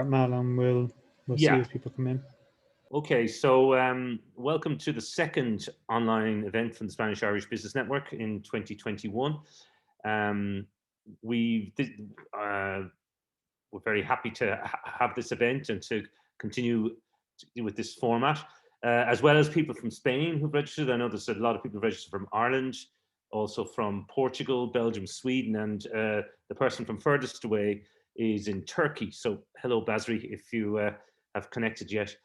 Mal, and we'll see Yeah. as people come in. Okay, so welcome to the second online event from the Spanish-Irish Business Network in 2021. We're very happy to have this event and to continue with this format, as well as people from Spain who've registered. I know there's a lot of people registered from Ireland, also from Portugal, Belgium, Sweden, and the person from furthest away is in Turkey. So hello, Basri, if you have connected yet.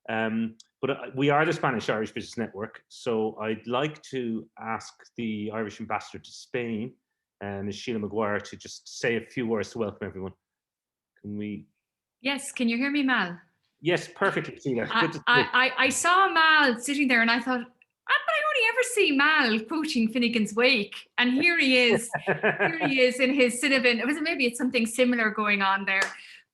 But we are the Spanish-Irish Business Network, so I'd like to ask the Irish ambassador to Spain, Ms. Sheila Maguire, to just say a few words to welcome everyone. Can we? Yes, can you hear me, Mal? Yes, perfectly, Sheila. Good to see you. I saw Mal sitting there and I thought, but I only ever see Mal quoting Finnegan's Wake, and here he is. Here he is in his Cinnabon. Maybe it's something similar going on there.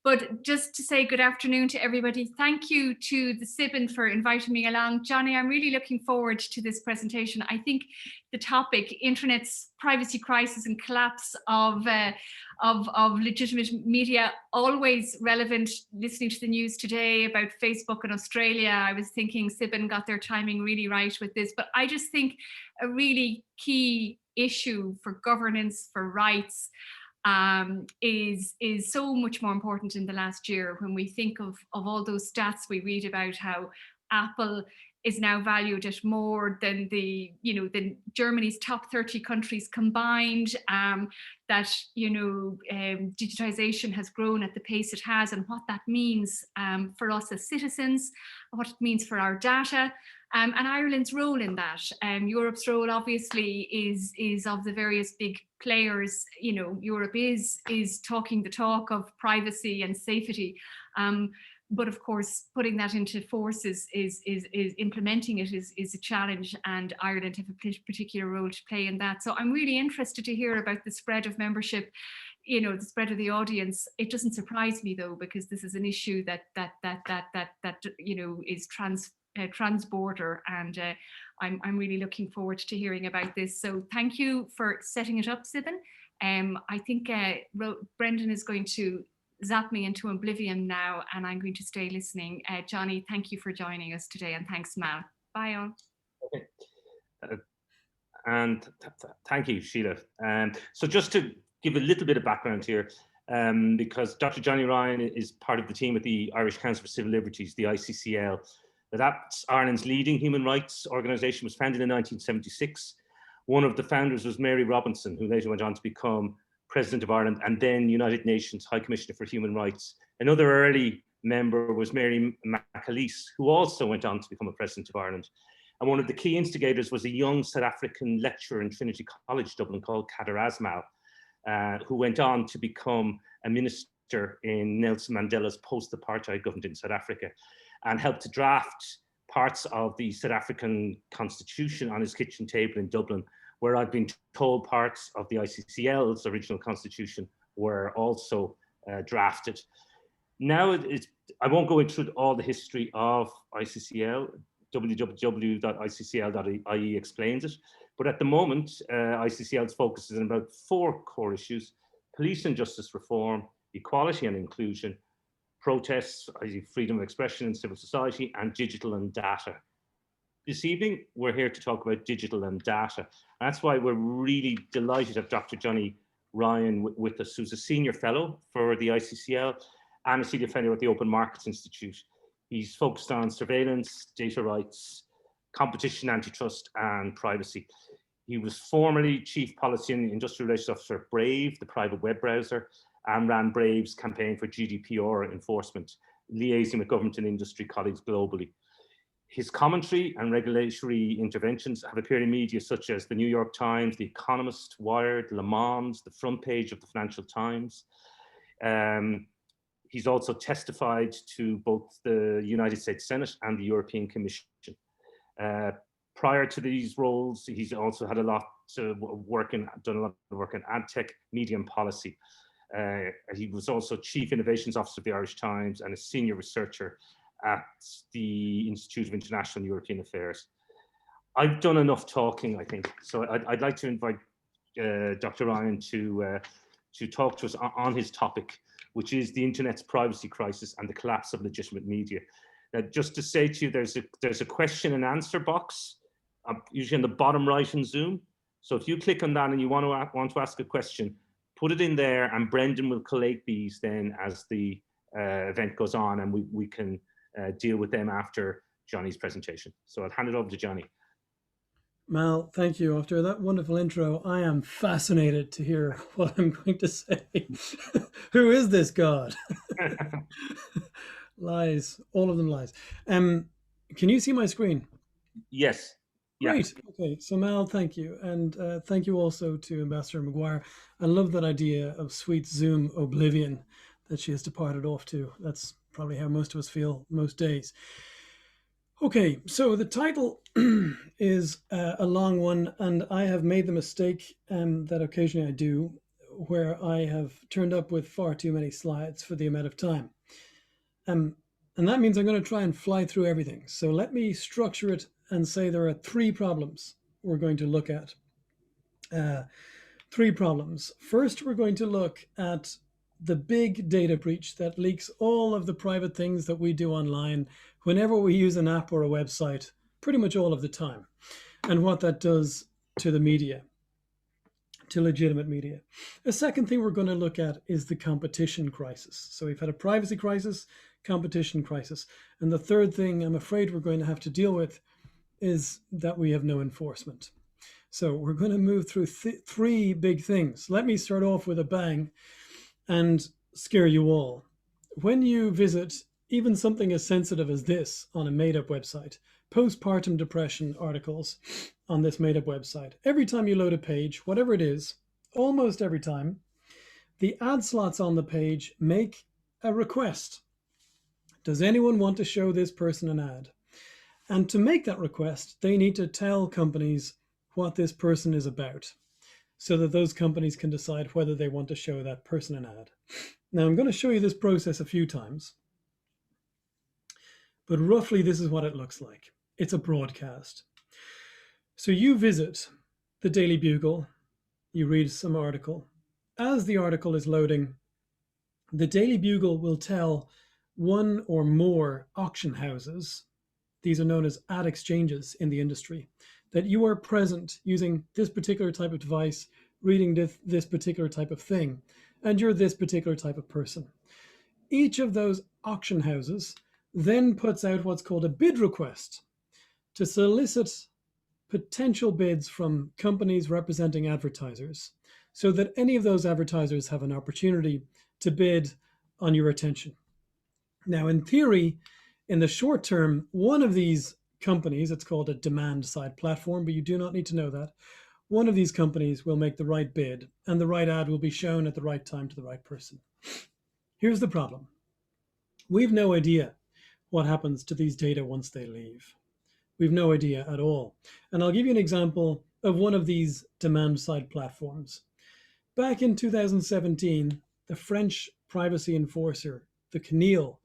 But just to say good afternoon to everybody. Thank you to the Cinnabon for inviting me along. Johnny, I'm really looking forward to this presentation. I think the topic, Internet's privacy crisis and collapse of legitimate media, always relevant. Listening to the news today about Facebook in Australia, I was thinking Cinnabon got their timing really right with this. But I just think a really key issue for governance, for rights, is so much more important in the last year when we think of all those stats we read about how Apple is now valued at more than than Germany's top 30 countries combined, that digitization has grown at the pace it has, and what that means for us as citizens, what it means for our data, and Ireland's role in that. Europe's role obviously is of the various big players. Europe is talking the talk of privacy and safety. But of course, putting that into force is implementing it is a challenge, and Ireland have a particular role to play in that. So I'm really interested to hear about the spread of membership, the spread of the audience. It doesn't surprise me though, because this is an issue that is trans-border, and I'm really looking forward to hearing about this. So thank you for setting it up, Cinnabon. I think Brendan is going to zap me into oblivion now, and I'm going to stay listening. Johnny, thank you for joining us today, and thanks, Mal. Bye all. Okay. And thank you, Sheila. So just to give a little bit of background here, because Dr. Johnny Ryan is part of the team at the Irish Council for Civil Liberties, the ICCL. That's Ireland's leading human rights organisation, was founded in 1976. One of the founders was Mary Robinson, who later went on to become President of Ireland and then United Nations High Commissioner for Human Rights. Another early member was Mary McAleese, who also went on to become a President of Ireland. And one of the key instigators was a young South African lecturer in Trinity College, Dublin, called Kader Asmal, who went on to become a minister in Nelson Mandela's post-apartheid government in South Africa, and helped to draft parts of the South African constitution on his kitchen table in Dublin, where I've been told parts of the ICCL's original constitution were also drafted. Now, I won't go into all the history of ICCL. www.iccl.ie explains it. But at the moment, ICCL's focus is on about 4 core issues: police and justice reform, equality and inclusion, protests, freedom of expression in civil society, and digital and data. This evening, we're here to talk about digital and data. That's why we're really delighted to have Dr. Johnny Ryan with us, who's a senior fellow for the ICCL and a senior fellow at the Open Markets Institute. He's focused on surveillance, data rights, competition, antitrust, and privacy. He was formerly Chief Policy and Industrial Relations Officer at Brave, the private web browser, and ran Brave's campaign for Gdpr enforcement, liaising with government and industry colleagues globally. His commentary and regulatory interventions have appeared in media such as the New York Times, the Economist, Wired, Le Monde, the front page of the Financial Times. He's also testified to both the United States Senate and the European Commission. Prior to these roles, he's also had a lot of work done a lot of work in ad tech, media and policy. He was also Chief Innovations Officer of the Irish Times and a senior researcher at the Institute of International and European Affairs. I've done enough talking, I think, so I'd like to invite Dr. Ryan to talk to us on his topic, which is the internet's privacy crisis and the collapse of legitimate media. Now, just to say to you, there's a question and answer box, usually on the bottom right in Zoom. So if you click on that and you want to ask a question, put it in there, and Brendan will collate these then as the event goes on, and we can deal with them after Johnny's presentation. So I'll hand it over to Johnny. Mal, thank you. After that wonderful intro, I am fascinated to hear what I'm going to say. Who is this God? Lies, all of them lies. Can you see my screen? Yes. Yeah. Great. Okay, so Mal, thank you. And thank you also to Ambassador Maguire. I love that idea of sweet Zoom oblivion that she has departed off to. That's probably how most of us feel most days. Okay, so the title is a long one, and I have made the mistake that occasionally I do, where I have turned up with far too many slides for the amount of time. And that means I'm going to try and fly through everything. So let me structure it and say there are 3 problems we're going to look at. 3 problems. First, we're going to look at the big data breach that leaks all of the private things that we do online whenever we use an app or a website, pretty much all of the time, and what that does to the media, to legitimate media. The second thing we're going to look at is the competition crisis. So we've had a privacy crisis, competition crisis. And the third thing I'm afraid we're going to have to deal with is that we have no enforcement. So we're going to move through 3 big things. Let me start off with a bang and scare you all. When you visit even something as sensitive as this on a made-up website, postpartum depression articles on this made-up website, every time you load a page, whatever it is, almost every time, the ad slots on the page make a request. Does anyone want to show this person an ad? And to make that request, they need to tell companies what this person is about, so that those companies can decide whether they want to show that person an ad. Now, I'm going to show you this process a few times, but roughly this is what it looks like. It's a broadcast. So you visit the Daily Bugle, you read some article. As the article is loading, the Daily Bugle will tell 1 or more auction houses, these are known as ad exchanges in the industry, that you are present using this particular type of device, reading this particular type of thing, and you're this particular type of person. Each of those auction houses then puts out what's called a bid request to solicit potential bids from companies representing advertisers, so that any of those advertisers have an opportunity to bid on your attention. Now, in theory, in the short term, one of these companies, it's called a demand side platform, but you do not need to know that. One of these companies will make the right bid, and the right ad will be shown at the right time to the right person. Here's the problem. We've no idea what happens to these data once they leave. We've no idea at all. And I'll give you an example of one of these demand side platforms. Back in 2017, the French privacy enforcer, the CNIL,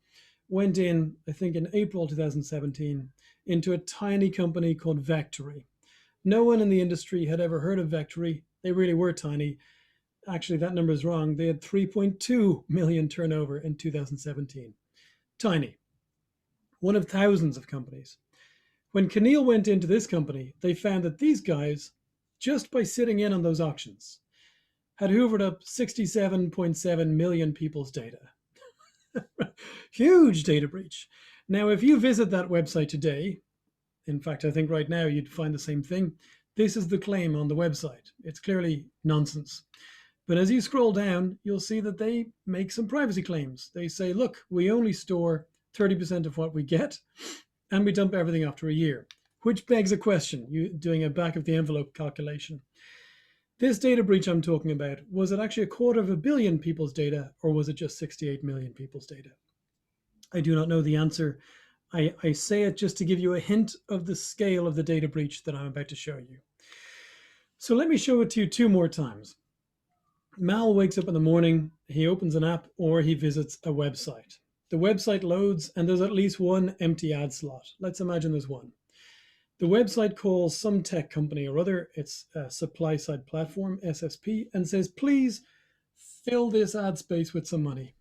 went in, I think in April 2017, into a tiny company called Vectory. No one in the industry had ever heard of Vectory. They really were tiny. Actually, that number is wrong. They had 3.2 million turnover in 2017. Tiny. One of thousands of companies. When CNIL went into this company, they found that these guys, just by sitting in on those auctions, had hoovered up 67.7 million people's data. Huge data breach. Now, if you visit that website today, in fact, I think right now you'd find the same thing. This is the claim on the website. It's clearly nonsense. But as you scroll down, you'll see that they make some privacy claims. They say, look, we only store 30% of what we get, and we dump everything after a year, which begs a question, you doing a back of the envelope calculation. This data breach I'm talking about, was it actually 250 million people's data, or was it just 68 million people's data? I do not know the answer. I say it just to give you a hint of the scale of the data breach that I'm about to show you. So let me show it to you 2 more times. Mal wakes up in the morning, he opens an app, or he visits a website. The website loads and there's at least 1 empty ad slot. Let's imagine there's 1. The website calls some tech company or other, it's a supply side platform, SSP, and says, please fill this ad space with some money.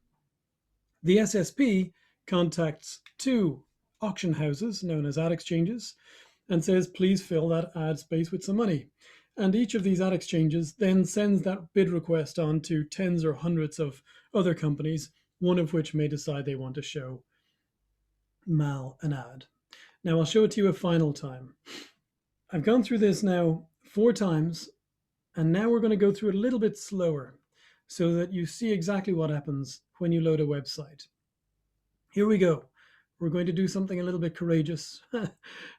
The SSP contacts 2 auction houses known as ad exchanges and says, please fill that ad space with some money. And each of these ad exchanges then sends that bid request on to tens or hundreds of other companies, one of which may decide they want to show Mal an ad. Now I'll show it to you a final time. I've gone through this now 4 times, and now we're going to go through it a little bit slower so that you see exactly what happens when you load a website. Here we go. We're going to do something a little bit courageous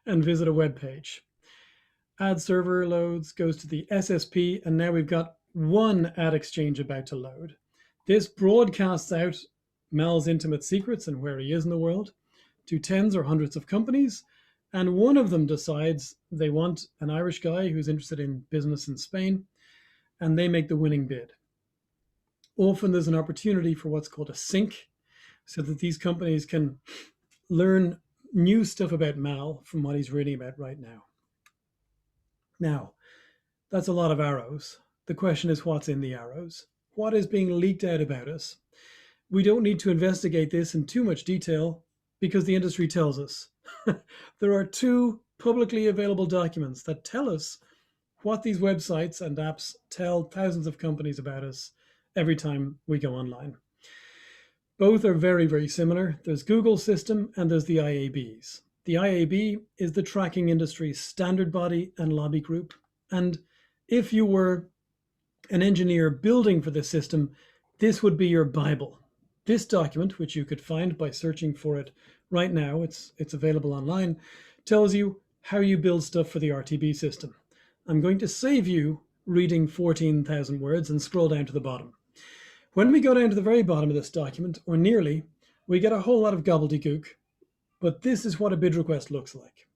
and visit a web page. Ad server loads, goes to the SSP, and now we've got 1 ad exchange about to load. This broadcasts out Mal's intimate secrets and where he is in the world to tens or hundreds of companies, and one of them decides they want an Irish guy who's interested in business in Spain, and they make the winning bid. Often there's an opportunity for what's called a sync, so that these companies can learn new stuff about Mal from what he's reading about right now. Now, that's a lot of arrows. The question is, what's in the arrows? What is being leaked out about us? We don't need to investigate this in too much detail because the industry tells us. There are 2 publicly available documents that tell us what these websites and apps tell thousands of companies about us every time we go online. Both are very, very similar. There's Google's system and there's the IAB's. The IAB is the tracking industry's standard body and lobby group. And if you were an engineer building for this system, this would be your Bible. This document, which you could find by searching for it right now, it's available online, tells you how you build stuff for the RTB system. I'm going to save you reading 14,000 words and scroll down to the bottom. When we go down to the very bottom of this document, or nearly, we get a whole lot of gobbledygook, but this is what a bid request looks like.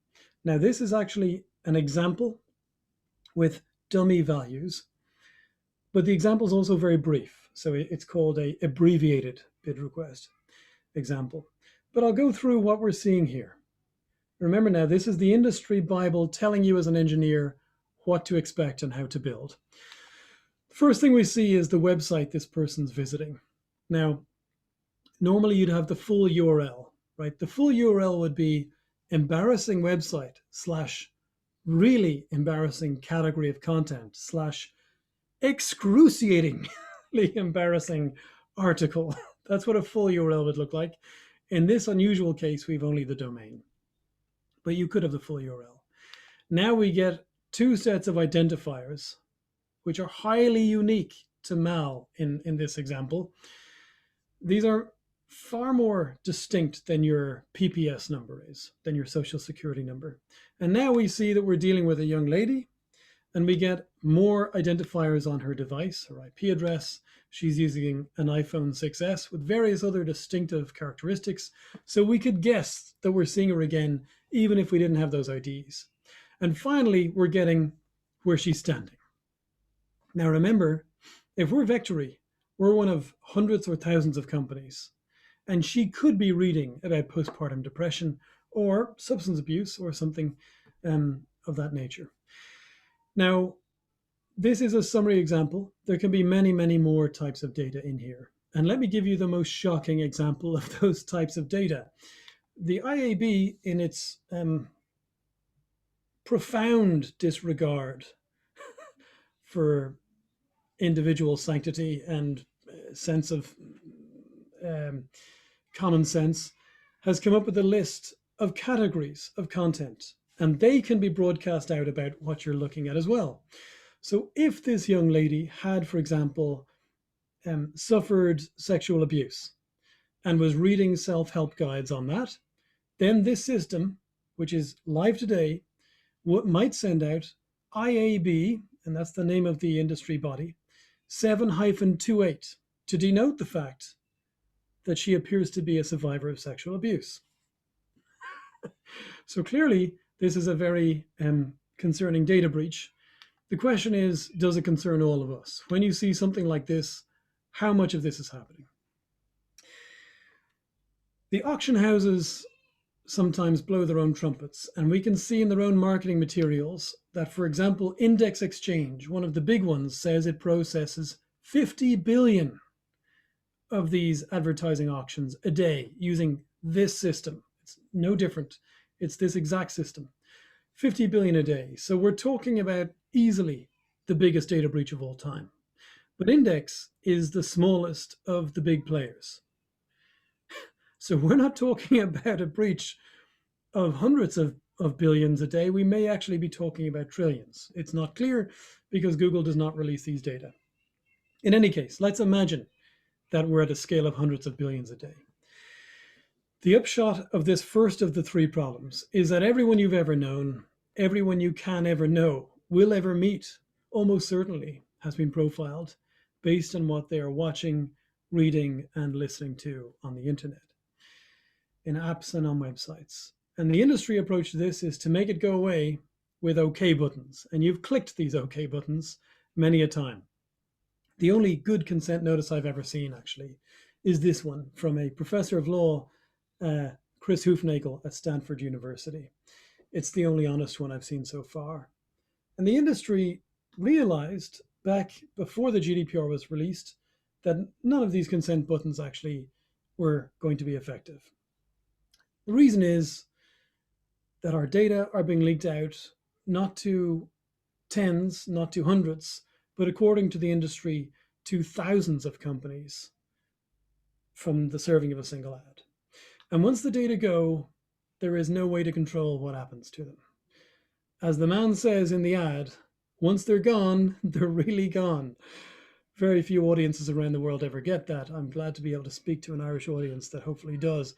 Now, this is actually an example with dummy values, but the example is also very brief. So it's called a abbreviated bid request example. But I'll go through what we're seeing here. Remember now, this is the industry Bible telling you as an engineer what to expect and how to build. First thing we see is the website this person's visiting. Now, normally you'd have the full URL, right? The full URL would be embarrassing website / really embarrassing category of / excruciatingly embarrassing article. That's what a full URL would look like. In this unusual case, we've only the domain, but you could have the full URL. Now we get 2 sets of identifiers, which are highly unique to Mal in this example. These are far more distinct than your PPS number is, than your social security number. And now we see that we're dealing with a young lady, and we get more identifiers on her device, her IP address. She's using an iPhone 6S with various other distinctive characteristics. So we could guess that we're seeing her again, even if we didn't have those IDs. And finally, we're getting where she's standing. Now remember, if we're Vectory, we're one of hundreds or thousands of companies, and she could be reading about postpartum depression or substance abuse or something of that nature. Now, this is a summary example. There can be many, many more types of data in here. And let me give you the most shocking example of those types of data. The IAB, in its profound disregard for individual sanctity and sense of common sense, has come up with a list of categories of content, and they can be broadcast out about what you're looking at as well. So if this young lady had, for example, suffered sexual abuse and was reading self-help guides on that, then this system, which is live today, might send out IAB, and that's the name of the industry body, 7-28 to denote the fact that she appears to be a survivor of sexual abuse. So clearly, this is a very concerning data breach. The question is, does it concern all of us? When you see something like this, how much of this is happening? The auction houses sometimes blow their own trumpets, and we can see in their own marketing materials that, for example, Index Exchange, one of the big ones, says it processes 50 billion of these advertising auctions a day using this system. It's no different. It's this exact system. 50 billion a day. So we're talking about easily the biggest data breach of all time. But Index is the smallest of the big players. So we're not talking about a breach of hundreds of billions a day. We may actually be talking about trillions. It's not clear because Google does not release these data. In any case, let's imagine that we're at a scale of hundreds of billions a day. The upshot of this first of the three problems is that everyone you've ever known, everyone you can ever know, will ever meet, almost certainly has been profiled based on what they are watching, reading, and listening to on the internet, in apps and on websites. And the industry approach to this is to make it go away with OK buttons. And you've clicked these OK buttons many a time. The only good consent notice I've ever seen, actually, is this one from a professor of law, Chris Hoofnagel at Stanford University. It's the only honest one I've seen so far. And the industry realized back before the GDPR was released that none of these consent buttons actually were going to be effective. The reason is that our data are being leaked out, not to tens, not to hundreds, but according to the industry, to thousands of companies from the serving of a single ad. And once the data go, there is no way to control what happens to them. As the man says in the ad, once they're gone, they're really gone. Very few audiences around the world ever get that. I'm glad to be able to speak to an Irish audience that hopefully does.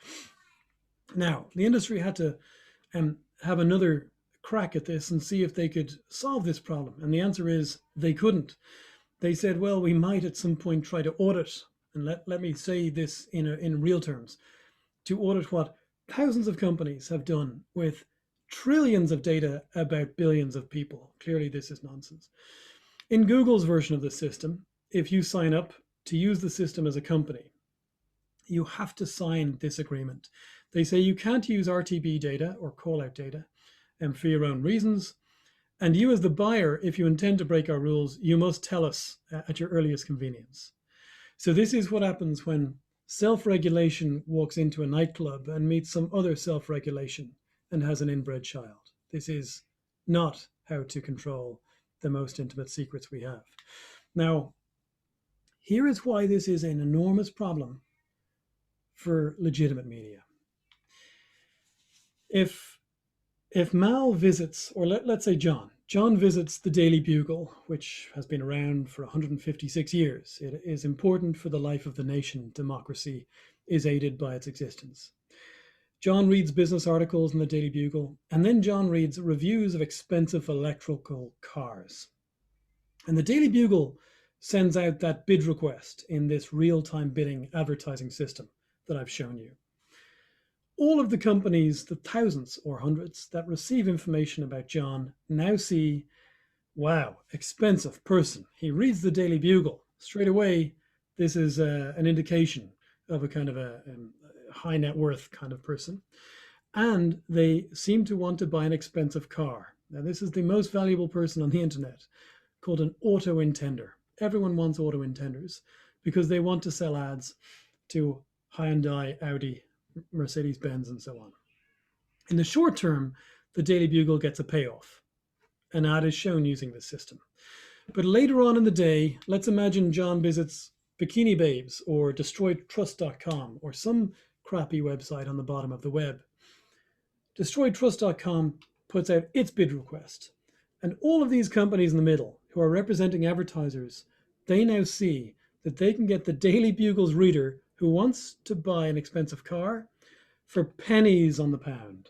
Now, the industry had to have another crack at this and see if they could solve this problem. And the answer is they couldn't. They said, well, we might at some point try to audit, and let me say this in real terms, to audit what thousands of companies have done with trillions of data about billions of people. Clearly, this is nonsense. In Google's version of the system, if you sign up to use the system as a company, you have to sign this agreement. They say you can't use RTB data or call-out data for your own reasons. And you as the buyer, if you intend to break our rules, you must tell us at your earliest convenience. So this is what happens when self-regulation walks into a nightclub and meets some other self-regulation and has an inbred child. This is not how to control the most intimate secrets we have. Now, here is why this is an enormous problem for legitimate media. If Mal visits, or let's say John visits the Daily Bugle, which has been around for 156 years. It is important for the life of the nation. Democracy is aided by its existence. John reads business articles in the Daily Bugle, and then John reads reviews of expensive electrical cars. And the Daily Bugle sends out that bid request in this real-time bidding advertising system that I've shown you. All of the companies, the thousands or hundreds that receive information about John now see, wow, expensive person. He reads the Daily Bugle. Straight away, this is an indication of a kind of a high net worth kind of person. And they seem to want to buy an expensive car. Now, this is the most valuable person on the internet, called an auto intender. Everyone wants auto intenders because they want to sell ads to Hyundai, Audi, Mercedes-Benz, and so on. In the short term, the Daily Bugle gets a payoff. An ad is shown using this system. But later on in the day, let's imagine John visits Bikini Babes or DestroyedTrust.com or some crappy website on the bottom of the web. DestroyedTrust.com puts out its bid request. And all of these companies in the middle who are representing advertisers, they now see that they can get the Daily Bugle's reader who wants to buy an expensive car for pennies on the pound.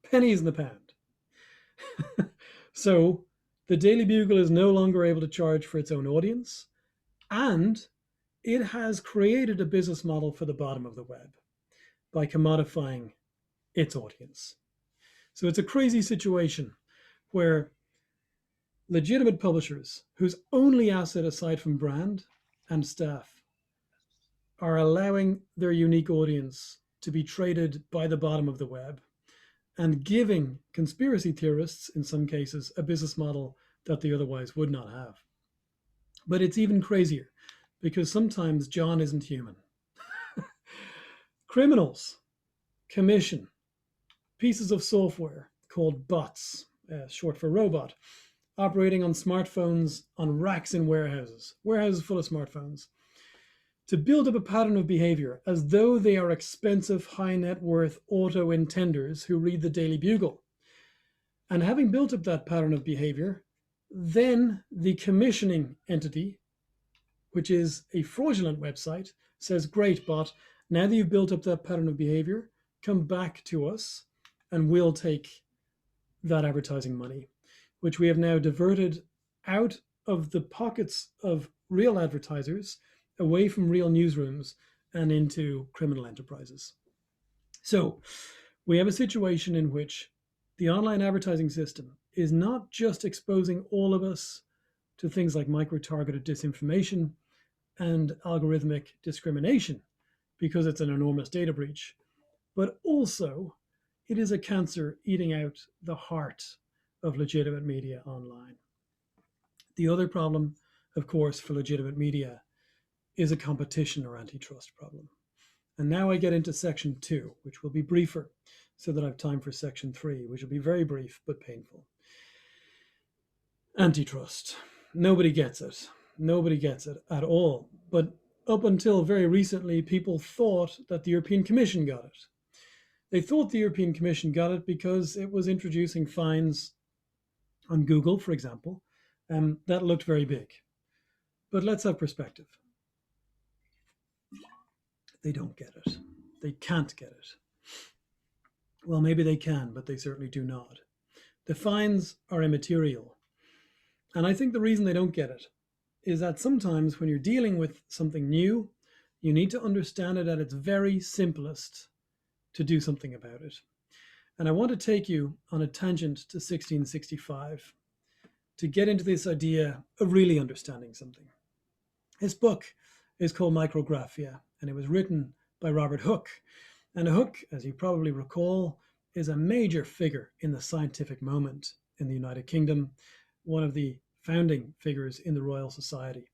Pennies in the pound. So the Daily Bugle is no longer able to charge for its own audience, and it has created a business model for the bottom of the web by commodifying its audience. So it's a crazy situation where legitimate publishers whose only asset aside from brand and staff are allowing their unique audience to be traded by the bottom of the web and giving conspiracy theorists, in some cases, a business model that they otherwise would not have. But it's even crazier because sometimes John isn't human. Criminals commission pieces of software called bots, short for robot, operating on smartphones on racks in warehouses full of smartphones, to build up a pattern of behavior as though they are expensive, high net worth auto intenders who read the Daily Bugle. And having built up that pattern of behavior, then the commissioning entity, which is a fraudulent website, says, great, bot, now that you've built up that pattern of behavior, come back to us and we'll take that advertising money, which we have now diverted out of the pockets of real advertisers, away from real newsrooms and into criminal enterprises. So we have a situation in which the online advertising system is not just exposing all of us to things like micro-targeted disinformation and algorithmic discrimination because it's an enormous data breach, but also it is a cancer eating out the heart of legitimate media online. The other problem, of course, for legitimate media is a competition or antitrust problem. And now I get into section 2, which will be briefer, so that I have time for section 3, which will be very brief but painful. Antitrust. Nobody gets it. Nobody gets it at all. But up until very recently, people thought that the European Commission got it. They thought the European Commission got it because it was introducing fines on Google, for example, that looked very big. But let's have perspective. They don't get it. They can't get it. Well, maybe they can, but they certainly do not. The fines are immaterial. And I think the reason they don't get it is that sometimes when you're dealing with something new, you need to understand it at its very simplest to do something about it. And I want to take you on a tangent to 1665 to get into this idea of really understanding something. His book is called Micrographia, and it was written by Robert Hooke. And Hooke, as you probably recall, is a major figure in the scientific moment in the United Kingdom, one of the founding figures in the Royal Society.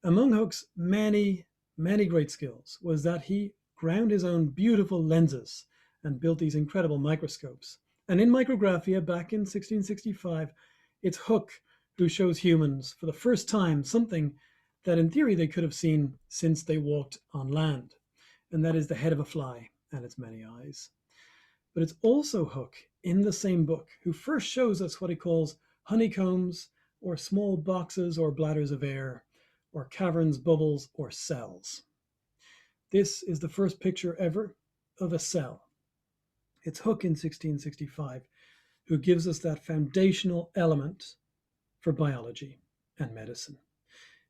Among Hooke's many, many great skills was that he ground his own beautiful lenses and built these incredible microscopes. And in Micrographia, back in 1665, it's Hooke who shows humans for the first time something that in theory they could have seen since they walked on land, and that is the head of a fly and its many eyes. But it's also Hooke in the same book who first shows us what he calls honeycombs, or small boxes or bladders of air, or caverns, bubbles, or cells. This is the first picture ever of a cell. It's Hooke in 1665 who gives us that foundational element for biology and medicine.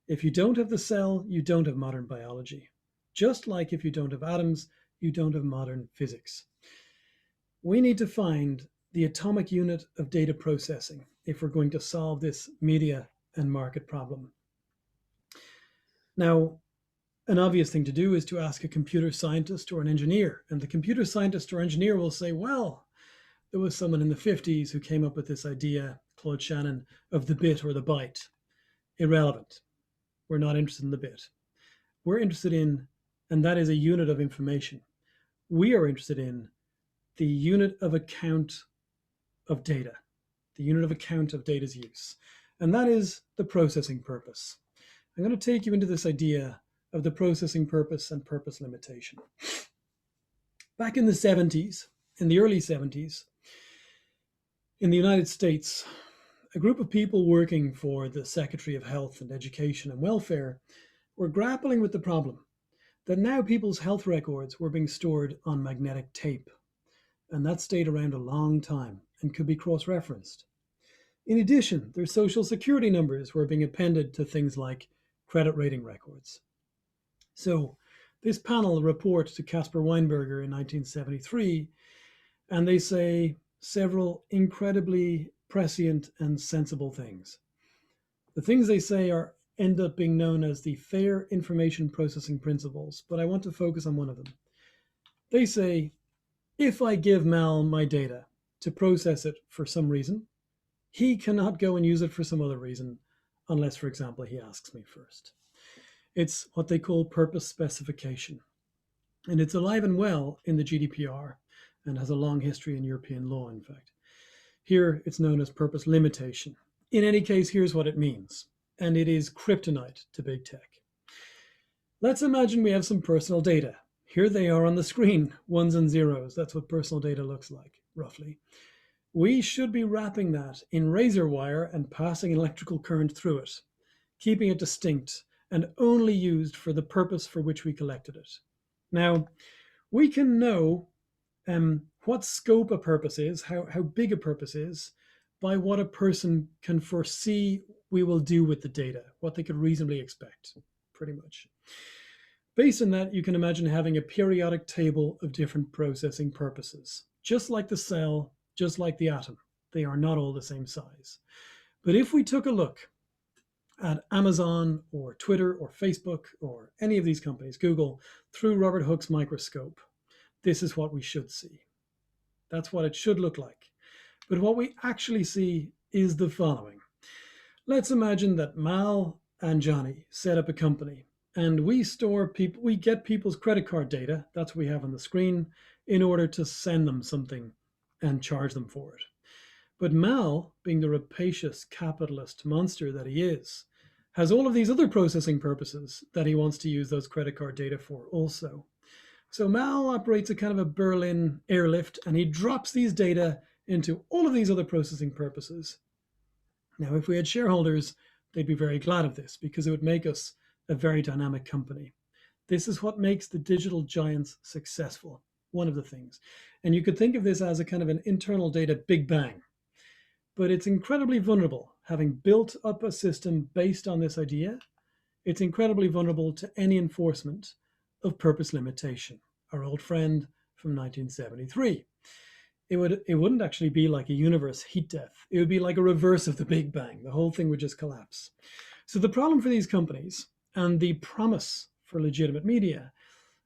If you don't have the cell, you don't have modern biology. Just like if you don't have atoms, you don't have modern physics. We need to find the atomic unit of data processing if we're going to solve this media and market problem. Now, an obvious thing to do is to ask a computer scientist or an engineer, and the computer scientist or engineer will say, well, there was someone in the 50s who came up with this idea, Claude Shannon, of the bit or the byte. Irrelevant. We're not interested in the bit. We're interested in, and that is a unit of information. We are interested in the unit of account of data, the unit of account of data's use. And that is the processing purpose. I'm going to take you into this idea of the processing purpose and purpose limitation. Back in the 70s, in the early 70s, in the United States, a group of people working for the Secretary of Health and Education and Welfare were grappling with the problem that now people's health records were being stored on magnetic tape, and that stayed around a long time and could be cross-referenced. In addition, their social security numbers were being appended to things like credit rating records. So this panel reports to Caspar Weinberger in 1973, and they say several incredibly prescient and sensible things. The things they say end up being known as the fair information processing principles, but I want to focus on one of them. They say, if I give Mal my data to process it for some reason, he cannot go and use it for some other reason, unless, for example, he asks me first. It's what they call purpose specification. And it's alive and well in the GDPR and has a long history in European law, in fact. Here, it's known as purpose limitation. In any case, here's what it means, and it is kryptonite to big tech. Let's imagine we have some personal data. Here they are on the screen, ones and zeros. That's what personal data looks like, roughly. We should be wrapping that in razor wire and passing an electrical current through it, keeping it distinct and only used for the purpose for which we collected it. Now, we can know what scope a purpose is, how big a purpose is, by what a person can foresee we will do with the data, what they could reasonably expect, pretty much. Based on that, you can imagine having a periodic table of different processing purposes, just like the cell, just like the atom. They are not all the same size. But if we took a look at Amazon or Twitter or Facebook or any of these companies, Google, through Robert Hooke's microscope, this is what we should see. That's what it should look like. But what we actually see is the following. Let's imagine that Mal and Johnny set up a company and we get people's credit card data, that's what we have on the screen, in order to send them something and charge them for it. But Mal, being the rapacious capitalist monster that he is, has all of these other processing purposes that he wants to use those credit card data for also. So Mal operates a kind of a Berlin airlift, and he drops these data into all of these other processing purposes. Now, if we had shareholders, they'd be very glad of this because it would make us a very dynamic company. This is what makes the digital giants successful, one of the things. And you could think of this as a kind of an internal data big bang. But it's incredibly vulnerable. Having built up a system based on this idea, it's incredibly vulnerable to any enforcement of purpose limitation, our old friend from 1973. It wouldn't actually be like a universe heat death. It would be like a reverse of the Big Bang. The whole thing would just collapse. So the problem for these companies, and the promise for legitimate media,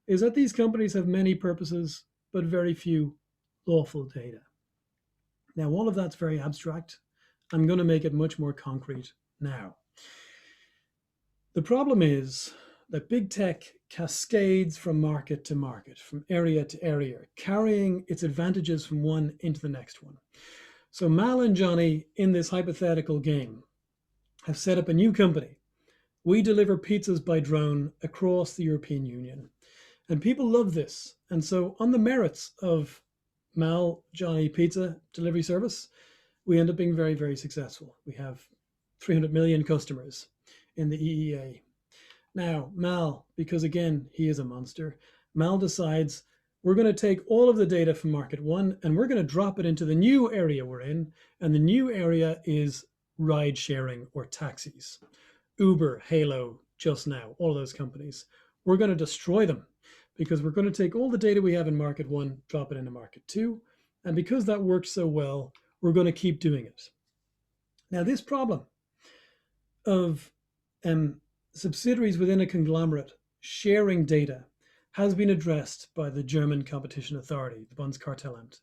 is that these companies have many purposes, but very few lawful data. Now, all of that's very abstract. I'm going to make it much more concrete now. The problem is that big tech cascades from market to market, from area to area, carrying its advantages from one into the next one. So Mal and Johnny, in this hypothetical game, have set up a new company. We deliver pizzas by drone across the European Union. And people love this. And so on the merits of Mal Johnny Pizza delivery service, we end up being very, very successful. We have 300 million customers in the EEA. Now, Mal, because again, he is a monster, Mal decides we're going to take all of the data from market one and we're going to drop it into the new area we're in. And the new area is ride sharing or taxis. Uber, Halo, Just Now, all of those companies. We're going to destroy them because we're going to take all the data we have in market one, drop it into market two. And because that works so well, we're going to keep doing it. Now, this problem of subsidiaries within a conglomerate sharing data has been addressed by the German Competition Authority, the Bundeskartellamt.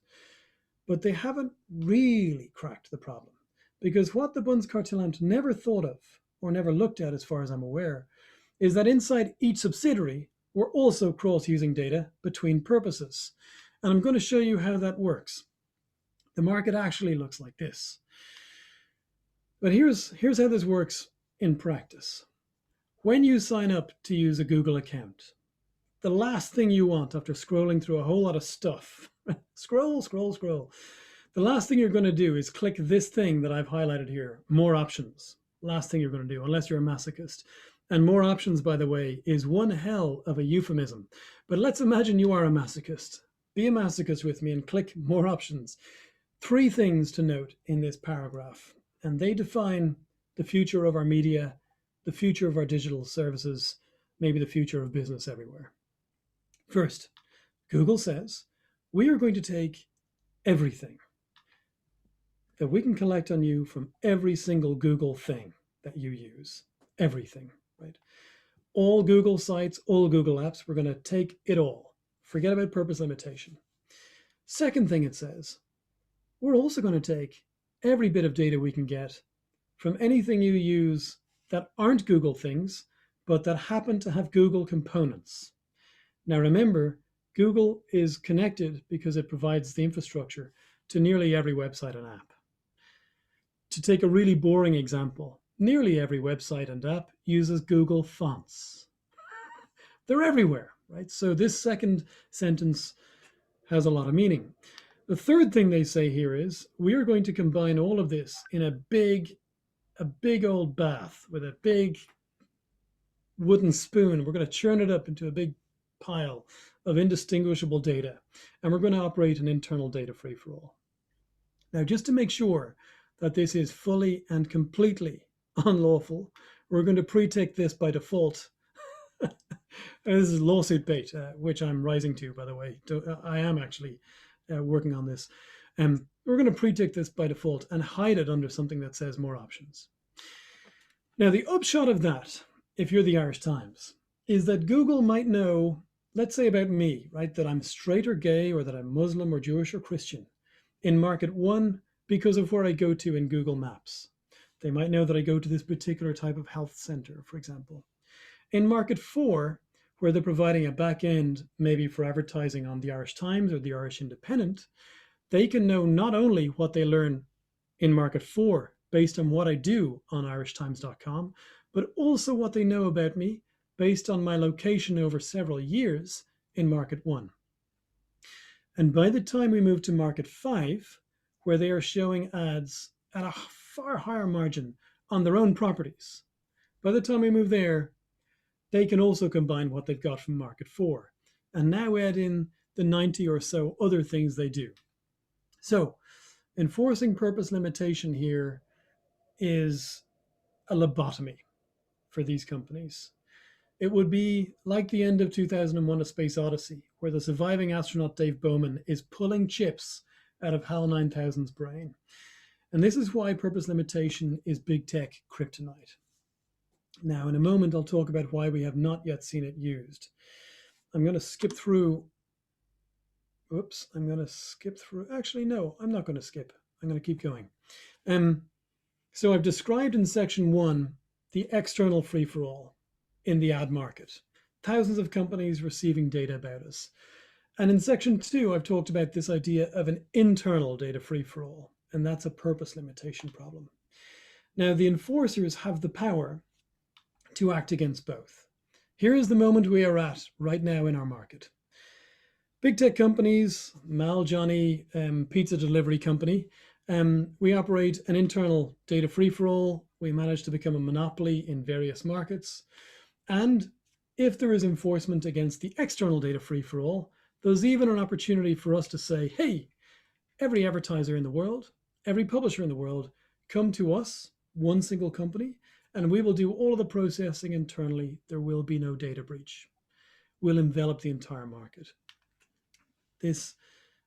But they haven't really cracked the problem, because what the Bundeskartellamt never thought of or never looked at, as far as I'm aware, is that inside each subsidiary, we're also cross-using data between purposes. And I'm going to show you how that works. The market actually looks like this. But here's how this works in practice. When you sign up to use a Google account, the last thing you want after scrolling through a whole lot of stuff, scroll, the last thing you're going to do is click this thing that I've highlighted here, more options. Last thing you're going to do, unless you're a masochist. And more options, by the way, is one hell of a euphemism. But let's imagine you are a masochist. Be a masochist with me and click more options. 3 things to note in this paragraph, and they define the future of our media, the future of our digital services, maybe the future of business everywhere. First, Google says, we are going to take everything that we can collect on you from every single Google thing that you use, everything, right? All Google sites, all Google apps, we're going to take it all. Forget about purpose limitation. Second thing it says, we're also going to take every bit of data we can get from anything you use that aren't Google things, but that happen to have Google components. Now remember, Google is connected because it provides the infrastructure to nearly every website and app. To take a really boring example, nearly every website and app uses Google fonts. They're everywhere, right? So this second sentence has a lot of meaning. The third thing they say here is, we are going to combine all of this in a big old bath with a big wooden spoon. We're going to churn it up into a big pile of indistinguishable data, and we're going to operate an internal data free-for-all. Now, just to make sure that this is fully and completely unlawful, we're going to pre-tick this by default. This is lawsuit bait, which I'm rising to, by the way. I am actually working on this. We're going to pre-tick this by default and hide it under something that says more options. Now, the upshot of that, if you're the Irish Times, is that Google might know, let's say about me, right, that I'm straight or gay, or that I'm Muslim or Jewish or Christian in market 1 because of where I go to in Google Maps. They might know that I go to this particular type of health center, for example. In market 4, where they're providing a back end, maybe for advertising on the Irish Times or the Irish Independent, they can know not only what they learn in market 4 based on what I do on irishtimes.com, but also what they know about me based on my location over several years in market 1. And by the time we move to market 5, where they are showing ads at a far higher margin on their own properties, by the time we move there, they can also combine what they've got from market 4 and now add in the 90 or so other things they do. So enforcing purpose limitation here is a lobotomy for these companies. It would be like the end of 2001: A Space Odyssey, where the surviving astronaut Dave Bowman is pulling chips out of HAL 9000's brain. And this is why purpose limitation is big tech kryptonite. Now, in a moment, I'll talk about why we have not yet seen it used. I'm going to skip through. Oops, I'm going to skip through. Actually, no, I'm not going to skip. I'm going to keep going. So I've described in section 1 the external free-for-all in the ad market. Thousands of companies receiving data about us. And in section 2, I've talked about this idea of an internal data free-for-all, and that's a purpose limitation problem. Now, the enforcers have the power to act against both. Here is the moment we are at right now in our market. Big tech companies, Mal, Johnny, pizza delivery company, we operate an internal data free-for-all. We manage to become a monopoly in various markets. And if there is enforcement against the external data free-for-all, there's even an opportunity for us to say, hey, every advertiser in the world, every publisher in the world, come to us, one single company, and we will do all of the processing internally. There will be no data breach. We'll envelop the entire market. This,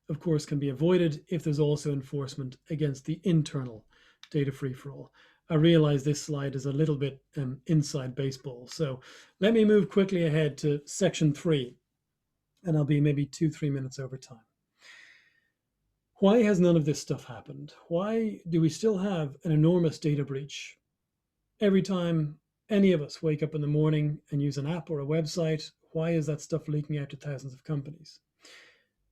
of course, can be avoided if there's also enforcement against the internal data free-for-all. I realize this slide is a little bit inside baseball. So let me move quickly ahead to section 3, and I'll be maybe 2-3 minutes over time. Why has none of this stuff happened? Why do we still have an enormous data breach every time any of us wake up in the morning and use an app or a website? Why is that stuff leaking out to thousands of companies?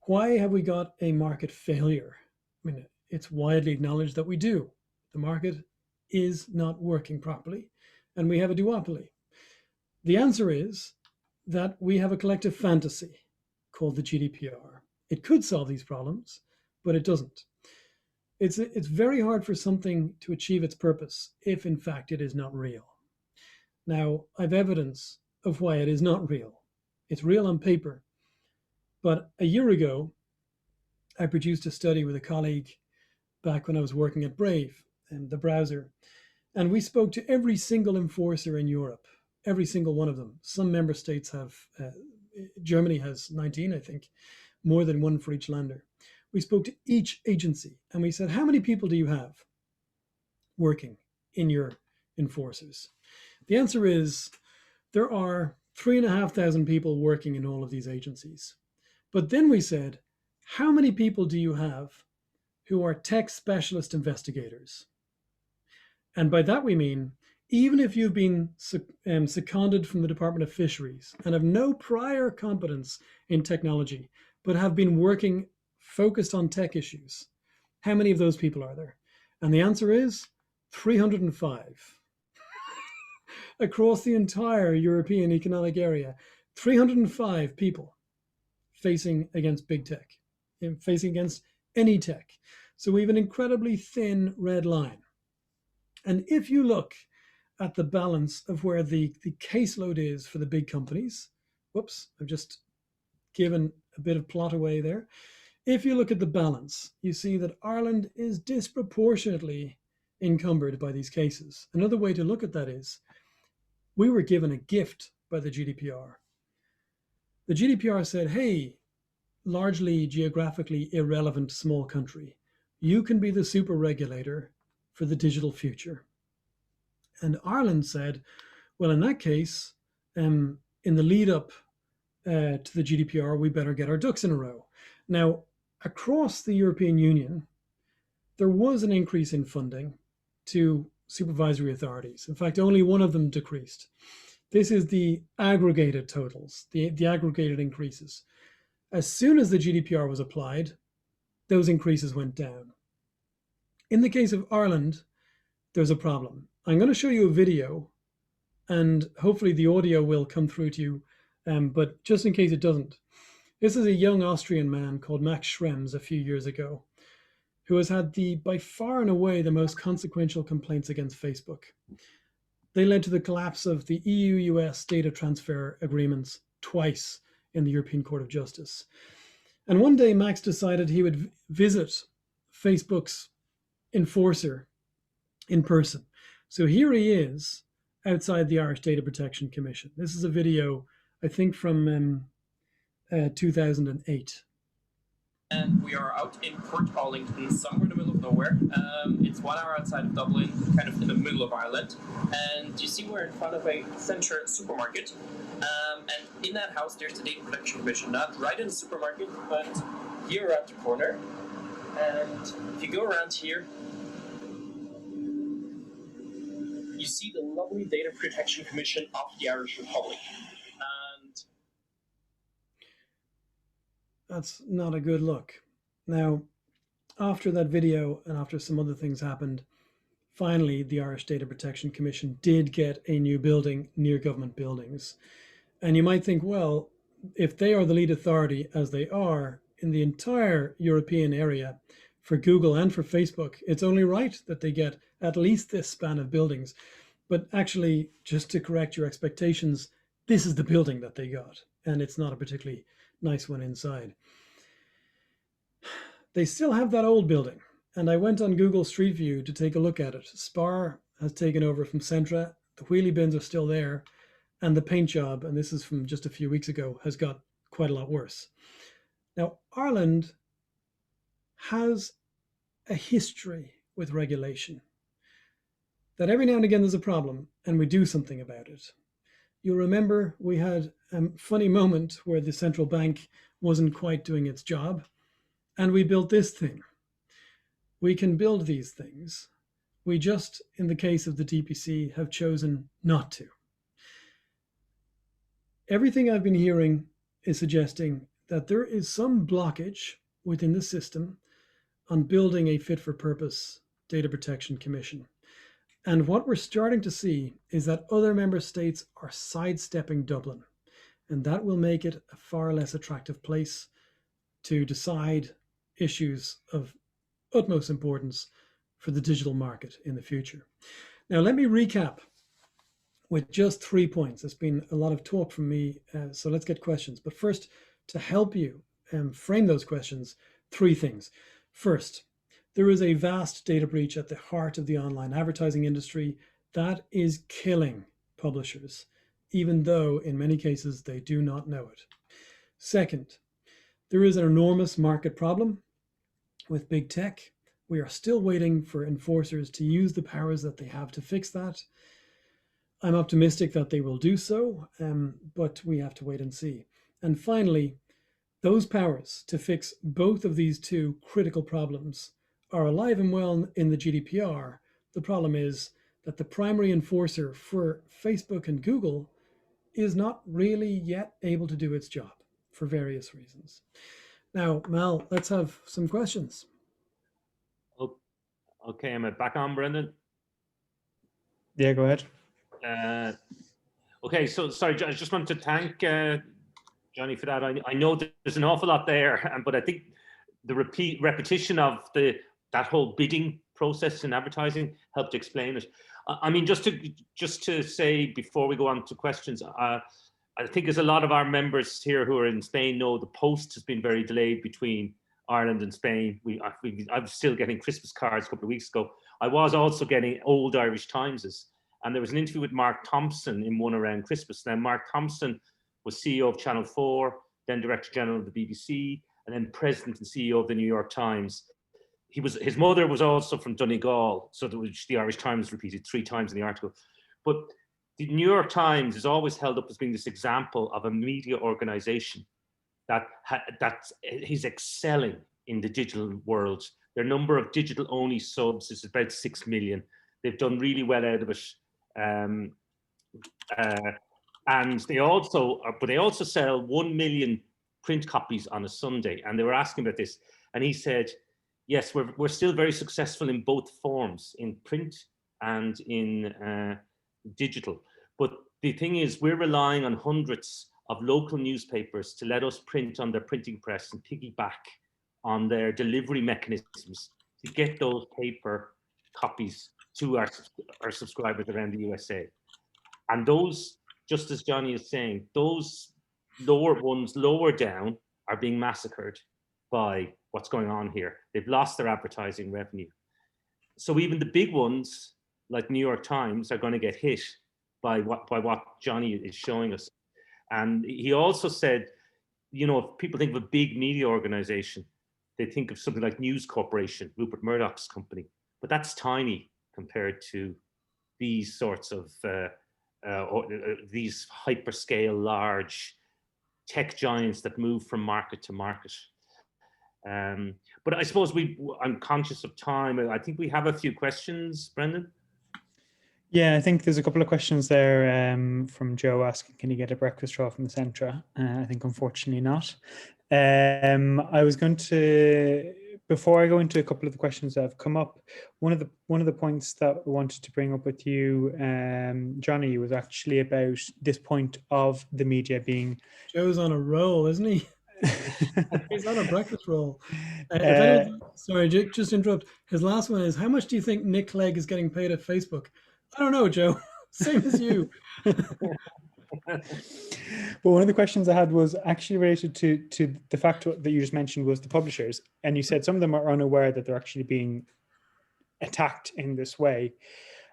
Why have we got a market failure? I mean, it's widely acknowledged that we do. The market is not working properly, and we have a duopoly. The answer is that we have a collective fantasy called the GDPR. It could solve these problems, but it doesn't. It's very hard for something to achieve its purpose if, in fact, it is not real. Now, I've evidence of why it is not real. It's real on paper. But a year ago, I produced a study with a colleague back when I was working at Brave, and the browser, and we spoke to every single enforcer in Europe, every single one of them. Some member states have, Germany has 19, I think, more than one for each lander. We spoke to each agency, and we said, how many people do you have working in your enforcers? The answer is there are 3,500 people working in all of these agencies. But then we said, how many people do you have who are tech specialist investigators? And by that we mean, even if you've been seconded from the Department of Fisheries and have no prior competence in technology, but have been working focused on tech issues, how many of those people are there? And the answer is 305. Across the entire European Economic Area, 305 people facing against big tech, facing against any tech. So we have an incredibly thin red line. And if you look at the balance of where the caseload is for the big companies, whoops, I've just given a bit of plot away there. If you look at the balance, you see that Ireland is disproportionately encumbered by these cases. Another way to look at that is we were given a gift by the GDPR. The GDPR said, hey, largely geographically irrelevant small country, you can be the super regulator for the digital future. And Ireland said, well, in that case, in the lead up to the GDPR, we better get our ducks in a row. Now, across the European Union, there was an increase in funding to supervisory authorities. In fact, only one of them decreased. This is the aggregated totals, the aggregated increases. As soon as the GDPR was applied, those increases went down. In the case of Ireland, there's a problem. I'm going to show you a video, and hopefully the audio will come through to you, but just in case it doesn't. This is a young Austrian man called Max Schrems a few years ago, who has had by far and away the most consequential complaints against Facebook. They led to the collapse of the EU-US data transfer agreements twice in the European Court of Justice. And one day Max decided he would visit Facebook's enforcer in person. So here he is outside the Irish Data Protection Commission. This is a video, I think, from 2008. And we are out in Port Arlington, somewhere in the middle of nowhere. It's 1 hour outside of Dublin, kind of in the middle of Ireland. And you see we're in front of a centre supermarket. And in that house, there's the Data Protection Commission, not right in the supermarket, but here around the corner. And if you go around here, you see the lovely Data Protection Commission of the Irish Republic. That's not a good look. Now, after that video and after some other things happened, finally the Irish Data Protection Commission did get a new building near government buildings. And you might think, well, if they are the lead authority, as they are in the entire European area for Google and for Facebook, it's only right that they get at least this span of buildings. But actually, just to correct your expectations, this is the building that they got, and it's not a particularly nice one inside. They still have that old building, and I went on Google Street View to take a look at it. Spar has taken over from Centra, the wheelie bins are still there, and the paint job, and this is from just a few weeks ago, has got quite a lot worse. Now, Ireland has a history with regulation, that every now and again there's a problem, and we do something about it. You'll remember we had a funny moment where the central bank wasn't quite doing its job, and we built this thing. We can build these things. We just, in the case of the DPC, have chosen not to. Everything I've been hearing is suggesting that there is some blockage within the system on building a fit-for-purpose data protection commission. And what we're starting to see is that other member states are sidestepping Dublin, and that will make it a far less attractive place to decide issues of utmost importance for the digital market in the future. Now, let me recap with just 3 points. There's been a lot of talk from me, so let's get questions. But first, to help you frame those questions, 3 things. First, there is a vast data breach at the heart of the online advertising industry that is killing publishers, even though in many cases they do not know it. Second, there is an enormous market problem with big tech. We are still waiting for enforcers to use the powers that they have to fix that. I'm optimistic that they will do so, but we have to wait and see. And finally, those powers to fix both of these 2 critical problems are alive and well in the GDPR. The problem is that the primary enforcer for Facebook and Google is not really yet able to do its job for various reasons. Now, Mal, let's have some questions. Okay, am I back on, Brendan? Yeah, go ahead. Okay, so sorry, I just want to thank Johnny for that. I know there's an awful lot there, but I think the repetition of that whole bidding process in advertising helped explain it. I mean, just to say before we go on to questions, I think as a lot of our members here who are in Spain know, the post has been very delayed between Ireland and Spain. I'm still getting Christmas cards a couple of weeks ago. I was also getting old Irish Timeses. And there was an interview with Mark Thompson in one around Christmas. Now, Mark Thompson was CEO of Channel 4, then Director General of the BBC, and then President and CEO of the New York Times. His mother was also from Donegal, so the Irish Times repeated 3 times in the article. But the New York Times is always held up as being this example of a media organization that is excelling in the digital world. Their number of digital-only subs is about 6 million. They've done really well out of it. And they also sell 1 million print copies on a Sunday. And they were asking about this, and he said, "Yes, we're still very successful in both forms, in print and in digital. But the thing is, we're relying on hundreds of local newspapers to let us print on their printing press and piggyback on their delivery mechanisms to get those paper copies to our subscribers around the USA. And those, just as Johnny is saying, those lower ones lower down are being massacred by what's going on here. They've lost their advertising revenue. So even the big ones, like New York Times, are going to get hit by what Johnny is showing us." And he also said, you know, if people think of a big media organization, they think of something like News Corporation, Rupert Murdoch's company, but that's tiny compared to these sorts of these hyperscale large tech giants that move from market to market. But I suppose I'm conscious of time. I think we have a few questions, Brendan. Yeah, I think there's a couple of questions there from Joe asking, can you get a breakfast roll from the Centra? I think unfortunately not. I was going to, before I go into a couple of the questions that have come up, one of the points that I wanted to bring up with you, Johnny, was actually about this point of the media being... Joe's on a roll, isn't he? He's on a breakfast roll. Sorry, just interrupt. His last one is, how much do you think Nick Clegg is getting paid at Facebook? I don't know, Joe. Same as you. But one of the questions I had was actually related to the fact that you just mentioned was the publishers. And you said some of them are unaware that they're actually being attacked in this way.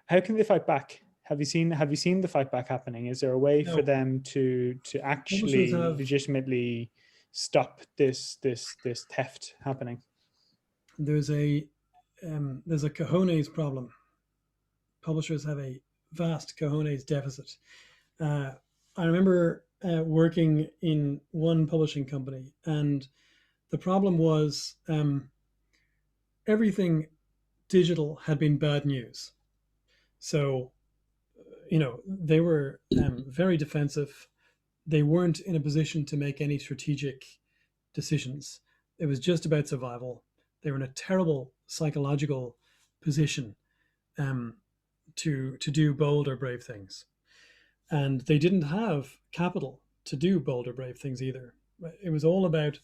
How can they fight back? Have you seen the fight back happening? Is there a way for them to actually legitimately stop this theft happening? There's a cojones problem. Publishers have a vast cojones deficit. I remember working in one publishing company, and the problem was everything digital had been bad news. So, you know, they were very defensive. They weren't in a position to make any strategic decisions. It was just about survival. They were in a terrible psychological position to do bold or brave things. And they didn't have capital to do bold or brave things either. It was all about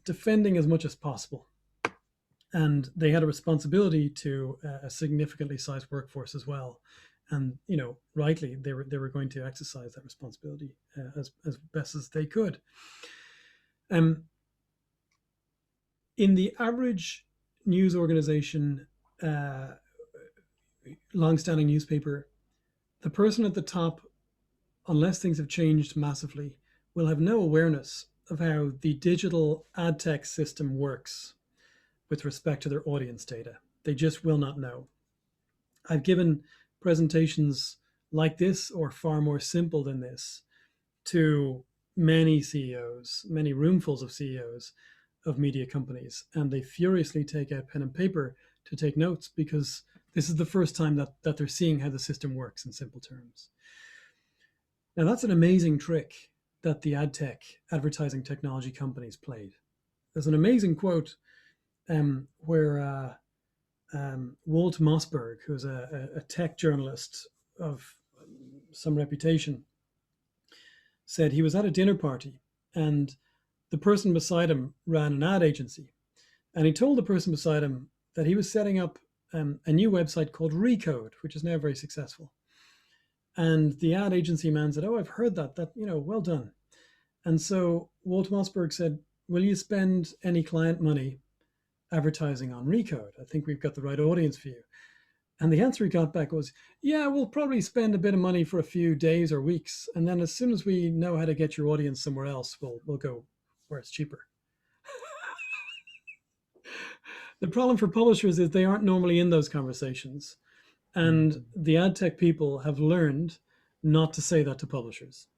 defending as much as possible. And they had a responsibility to a significantly sized workforce as well. And, you know, rightly, they were going to exercise that responsibility as best as they could. In the average news organization, long-standing newspaper, the person at the top, unless things have changed massively, will have no awareness of how the digital ad tech system works with respect to their audience data. They just will not know. I've given presentations like this, or far more simple than this, to many CEOs, many roomfuls of CEOs of media companies, and they furiously take out pen and paper to take notes, because This is the first time that they're seeing how the system works in simple terms. Now, that's an amazing trick that the ad tech advertising technology companies played. There's an amazing quote where Walt Mossberg, who's a tech journalist of some reputation, said he was at a dinner party and the person beside him ran an ad agency. And he told the person beside him that he was setting up a new website called Recode, which is now very successful. And the ad agency man said, "Oh, I've heard that, well done." And so Walt Mossberg said, "Will you spend any client money advertising on Recode? I think we've got the right audience for you." And the answer he got back was, "Yeah, we'll probably spend a bit of money for a few days or weeks. And then as soon as we know how to get your audience somewhere else, we'll go where it's cheaper." The problem for publishers is they aren't normally in those conversations. And the ad tech people have learned not to say that to publishers.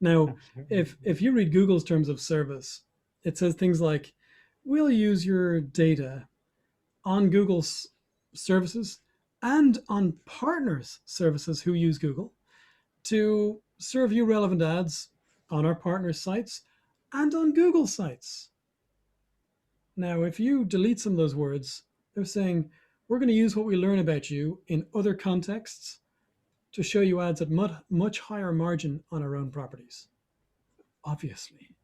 Now, if you read Google's terms of service, it says things like, "We'll use your data on Google's services and on partners' services who use Google to serve you relevant ads on our partners' sites and on Google sites." Now, if you delete some of those words, they're saying, "We're going to use what we learn about you in other contexts to show you ads at much higher margin on our own properties," obviously.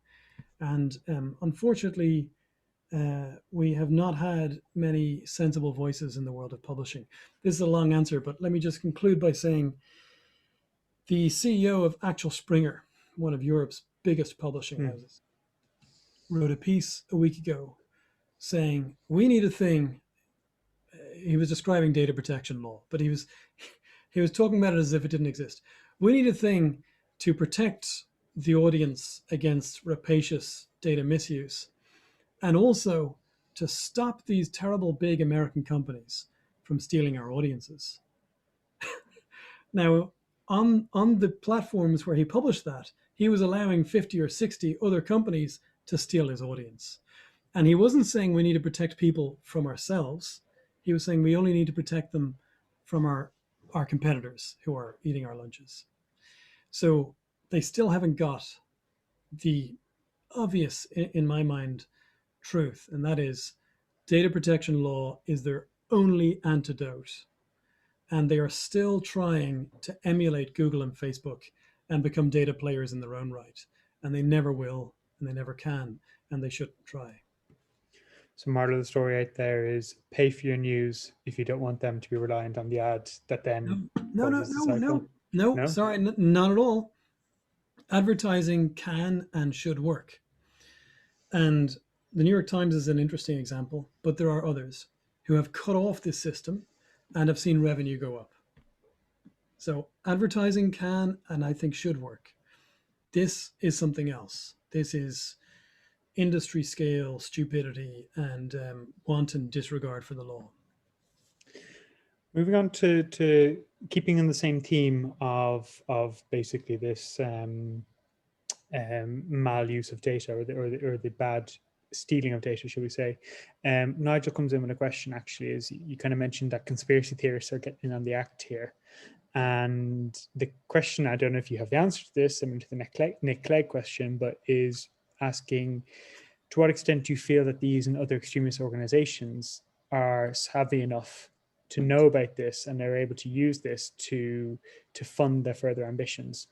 And unfortunately, we have not had many sensible voices in the world of publishing. This is a long answer, but let me just conclude by saying the CEO of Axel Springer, one of Europe's biggest publishing houses, wrote a piece a week ago saying, "We need a thing." He was describing data protection law, but he was talking about it as if it didn't exist. "We need a thing to protect the audience against rapacious data misuse, and also to stop these terrible big American companies from stealing our audiences." Now, on the platforms where he published that, he was allowing 50 or 60 other companies to steal his audience. And he wasn't saying we need to protect people from ourselves. He was saying we only need to protect them from our competitors who are eating our lunches. So they still haven't got the obvious, in my mind, truth, and that is data protection law is their only antidote. And they are still trying to emulate Google and Facebook and become data players in their own right. And they never will, and they never can, and they shouldn't try. So moral of the story out there is pay for your news if you don't want them to be reliant on the ads that then No, sorry, not at all. Advertising can and should work. And the New York Times is an interesting example, but there are others who have cut off this system and have seen revenue go up. So advertising can and I think should work. This is something else. This is industry scale stupidity and wanton disregard for the law. Moving on to keeping in the same theme of basically this maluse of data or the bad stealing of data, should we say? Nigel comes in with a question. Actually, is you kind of mentioned that conspiracy theorists are getting in on the act here, and the question, I don't know if you have the answer to this. I mean, to the Nick Clegg question, but is asking, to what extent do you feel that these and other extremist organizations are savvy enough to know about this and they're able to use this to fund their further ambitions?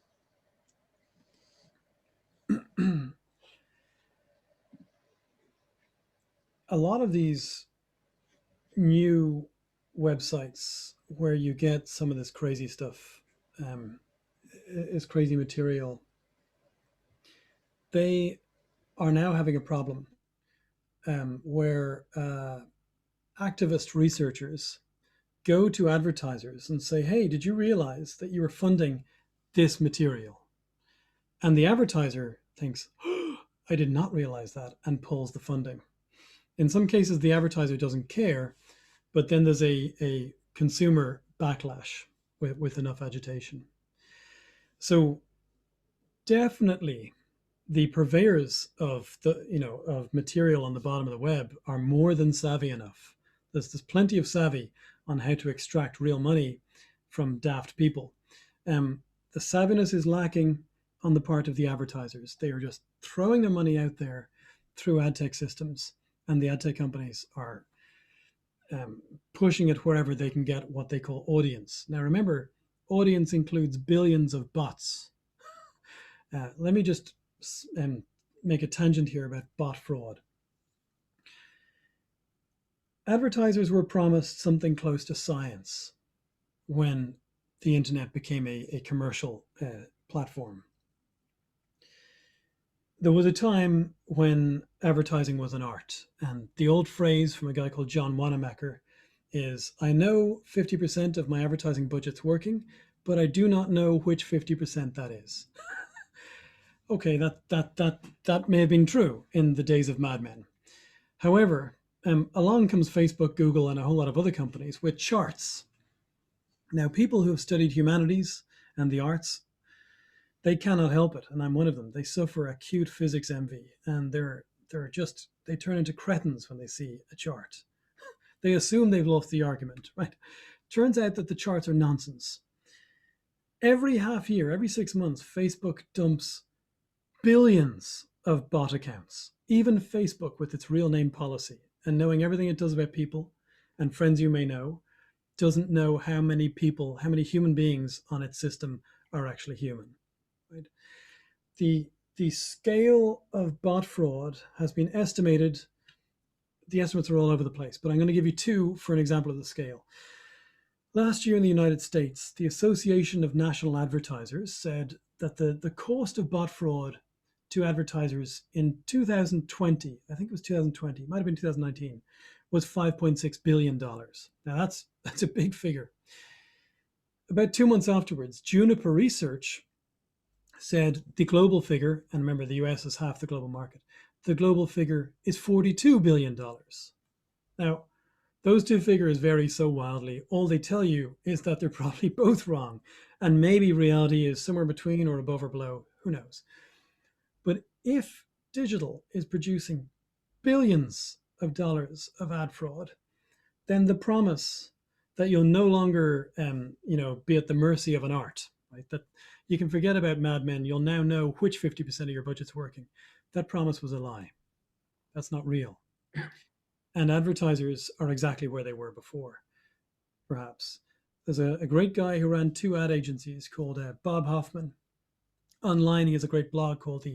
A lot of these new websites where you get some of this crazy stuff, is crazy material, they are now having a problem where activist researchers go to advertisers and say, "Hey, did you realize that you were funding this material?" And the advertiser thinks, "Oh, I did not realize that," and pulls the funding. In some cases, the advertiser doesn't care, but then there's a consumer backlash with enough agitation. So definitely the purveyors of of material on the bottom of the web are more than savvy enough There's plenty of savvy on how to extract real money from daft people. The savviness is lacking on the part of the advertisers. They are just throwing their money out there through ad tech systems, and the ad tech companies are pushing it wherever they can get what they call audience. Now remember, audience includes billions of bots. Let me just make a tangent here about bot fraud. Advertisers were promised something close to science when the internet became a commercial platform. There was a time when advertising was an art, and the old phrase from a guy called John Wanamaker is, I know 50% of my advertising budget's working, but I do not know which 50% that is. Okay, that may have been true in the days of Mad Men. However, along comes Facebook, Google, and a whole lot of other companies with charts. Now, people who have studied humanities and the arts, they cannot help it, and I'm one of them. They suffer acute physics envy, and they turn into cretins when they see a chart. They assume they've lost the argument, right? Turns out that the charts are nonsense. Every half year, every 6 months, Facebook dumps billions of bot accounts. Even Facebook, with its real name policy and knowing everything it does about people and friends you may know, doesn't know how many people, how many human beings on its system are actually human. Right? The scale of bot fraud has been estimated. The estimates are all over the place, but I'm going to give you two for an example of the scale. Last year in the United States, the Association of National Advertisers said that the cost of bot fraud to advertisers in 2020, I think it was 2020, it might have been 2019, was $5.6 billion. Now that's a big figure. About 2 months afterwards, Juniper Research said the global figure, and remember the US is half the global market, the global figure is $42 billion. Now, those two figures vary so wildly. All they tell you is that they're probably both wrong, and maybe reality is somewhere between or above or below, who knows. But if digital is producing billions of dollars of ad fraud, then the promise that you'll no longer be at the mercy of an art, right? That you can forget about Mad Men, you'll now know which 50% of your budget's working. That promise was a lie. That's not real. And advertisers are exactly where they were before, perhaps. There's a great guy who ran 2 ad agencies called Bob Hoffman. Online, he has a great blog called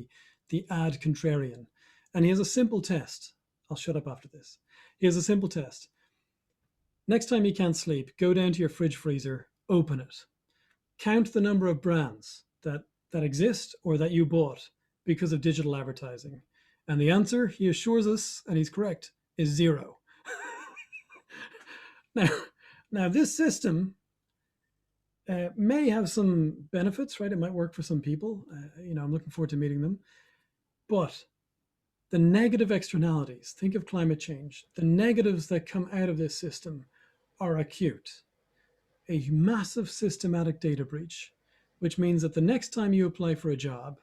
the Ad Contrarian. And he has a simple test. I'll shut up after this. He has a simple test. Next time you can't sleep, go down to your fridge freezer, open it. Count the number of brands that exist or that you bought because of digital advertising. And the answer, he assures us, and he's correct, is 0. Now this system may have some benefits, right? It might work for some people. I'm looking forward to meeting them. But the negative externalities, think of climate change, the negatives that come out of this system are acute. A massive systematic data breach, which means that the next time you apply for a job,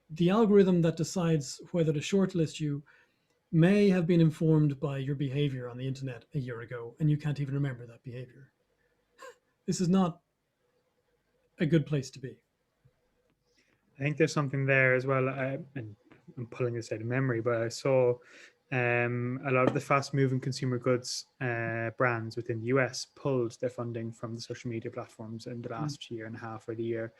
the algorithm that decides whether to shortlist you may have been informed by your behavior on the internet a year ago, and you can't even remember that behavior. This is not a good place to be. I think there's something there as well, and I'm pulling this out of memory, but I saw a lot of the fast-moving consumer goods brands within the US pulled their funding from the social media platforms in the last year and a half or the year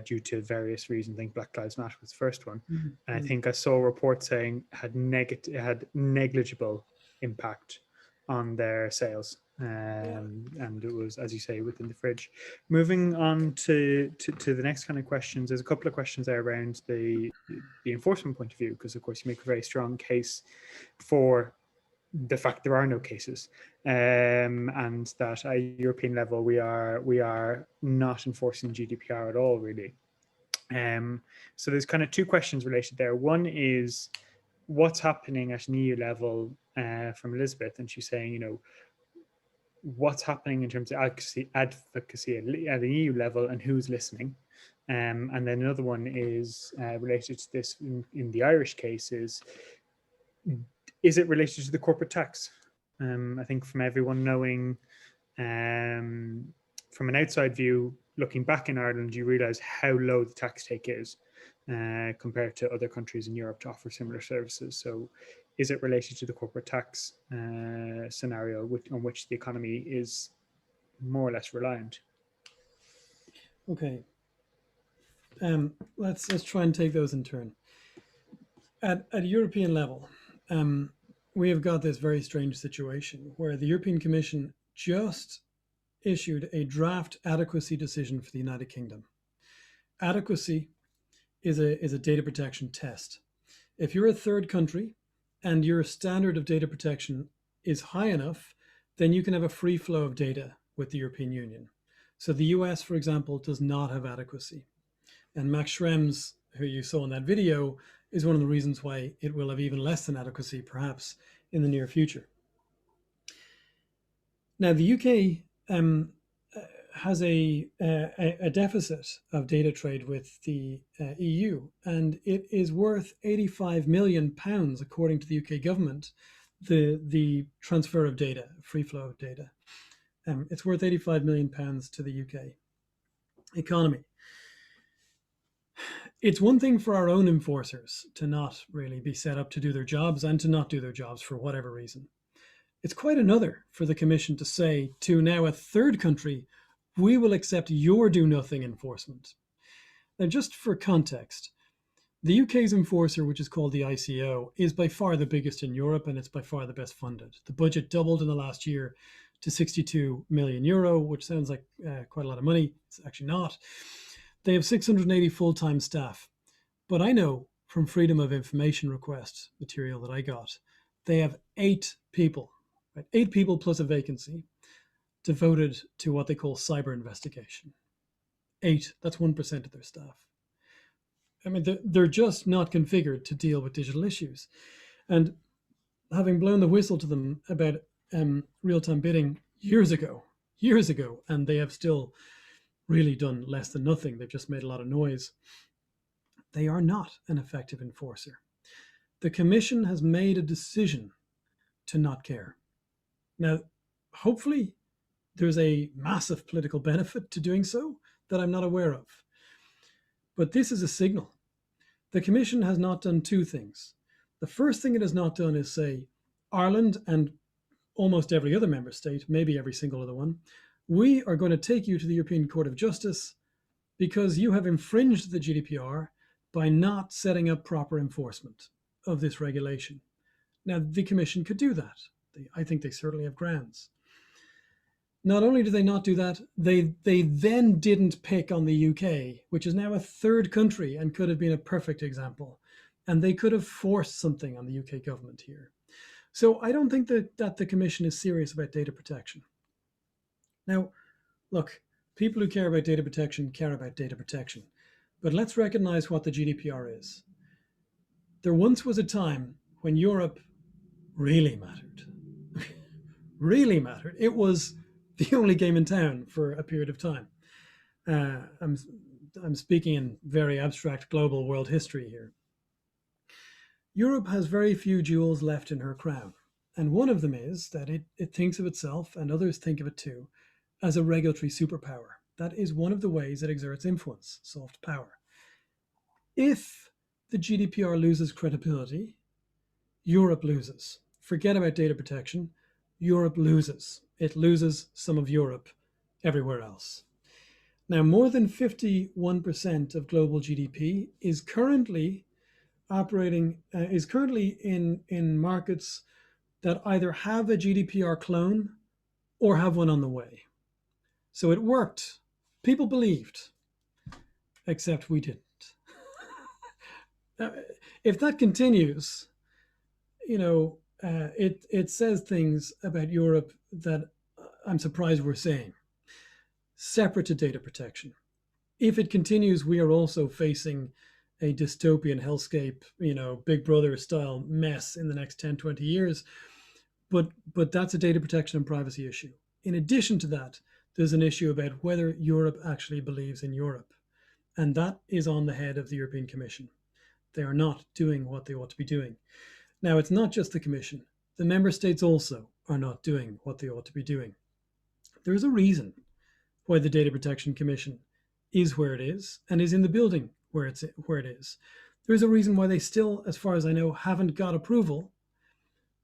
due to various reasons. I think Black Lives Matter was the first one. And I think I saw a report saying it had negligible impact on their sales. And it was, as you say, within the fridge. Moving on to the next kind of questions, there's a couple of questions there around the enforcement point of view, because of course you make a very strong case for the fact there are no cases, and that at a European level we are not enforcing GDPR at all, really. So there's kind of 2 questions related there. One is what's happening at an EU level, from Elizabeth, and she's saying, what's happening in terms of advocacy at the EU level and who's listening. And then another one is related to this in the Irish case is it related to the corporate tax I think from everyone knowing, from an outside view, looking back in Ireland, you realise how low the tax take is compared to other countries in Europe to offer similar services. So is it related to the corporate tax scenario on which the economy is more or less reliant? Okay. Let's try and take those in turn. At a European level, we have got this very strange situation where the European Commission just issued a draft adequacy decision for the United Kingdom. Adequacy is a data protection test. If you're a third country and your standard of data protection is high enough, then you can have a free flow of data with the European Union. So the US, for example, does not have adequacy. And Max Schrems, who you saw in that video, is one of the reasons why it will have even less than adequacy, perhaps, in the near future. Now, the UK has a deficit of data trade with the EU, and it is worth £85 million, according to the UK government, the transfer of data, free flow of data. It's worth £85 million to the UK economy. It's one thing for our own enforcers to not really be set up to do their jobs and to not do their jobs for whatever reason. It's quite another for the Commission to say to now a third country, we will accept your do-nothing enforcement. Now, just for context, the UK's enforcer, which is called the ICO, is by far the biggest in Europe, and it's by far the best funded. The budget doubled in the last year to €62 million, which sounds like quite a lot of money. It's actually not. They have 680 full-time staff. But I know from Freedom of Information request material that I got, they have 8 people, right? 8 people plus a vacancy devoted to what they call cyber investigation. 8, that's 1% of their staff. I mean, they're just not configured to deal with digital issues. And having blown the whistle to them about real-time bidding years ago, and they have still really done less than nothing. They've just made a lot of noise. They are not an effective enforcer. The Commission has made a decision to not care. Now, hopefully, there's a massive political benefit to doing so that I'm not aware of. But this is a signal. The Commission has not done 2 things. The first thing it has not done is say, Ireland and almost every other member state, maybe every single other one, we are going to take you to the European Court of Justice because you have infringed the GDPR by not setting up proper enforcement of this regulation. Now, the Commission could do that. I think they certainly have grounds. Not only do they not do that, they then didn't pick on the UK, which is now a third country and could have been a perfect example. And they could have forced something on the UK government here. So I don't think that the Commission is serious about data protection. Now, look, people who care about data protection care about data protection. But let's recognize what the GDPR is. There once was a time when Europe really mattered. Really mattered. It was the only game in town for a period of time. I'm speaking in very abstract global world history here. Europe has very few jewels left in her crown. And one of them is that it thinks of itself, and others think of it too, as a regulatory superpower. That is one of the ways it exerts influence, soft power. If the GDPR loses credibility, Europe loses. Forget about data protection. Europe loses. It loses some of Europe everywhere else. Now, more than 51% of global GDP is currently in markets that either have a GDPR clone or have one on the way. So it worked. People believed, except we didn't. If that continues, it says things about Europe that I'm surprised we're saying. Separate to data protection. If it continues, we are also facing a dystopian hellscape, Big Brother style mess in the next 10, 20 years. But that's a data protection and privacy issue. In addition to that, there's an issue about whether Europe actually believes in Europe. And that is on the head of the European Commission. They are not doing what they ought to be doing. Now, it's not just the Commission. The member states also are not doing what they ought to be doing. There's a reason why the Data Protection Commission is where it is and is in the building where it is. There's a reason why they still, as far as I know, haven't got approval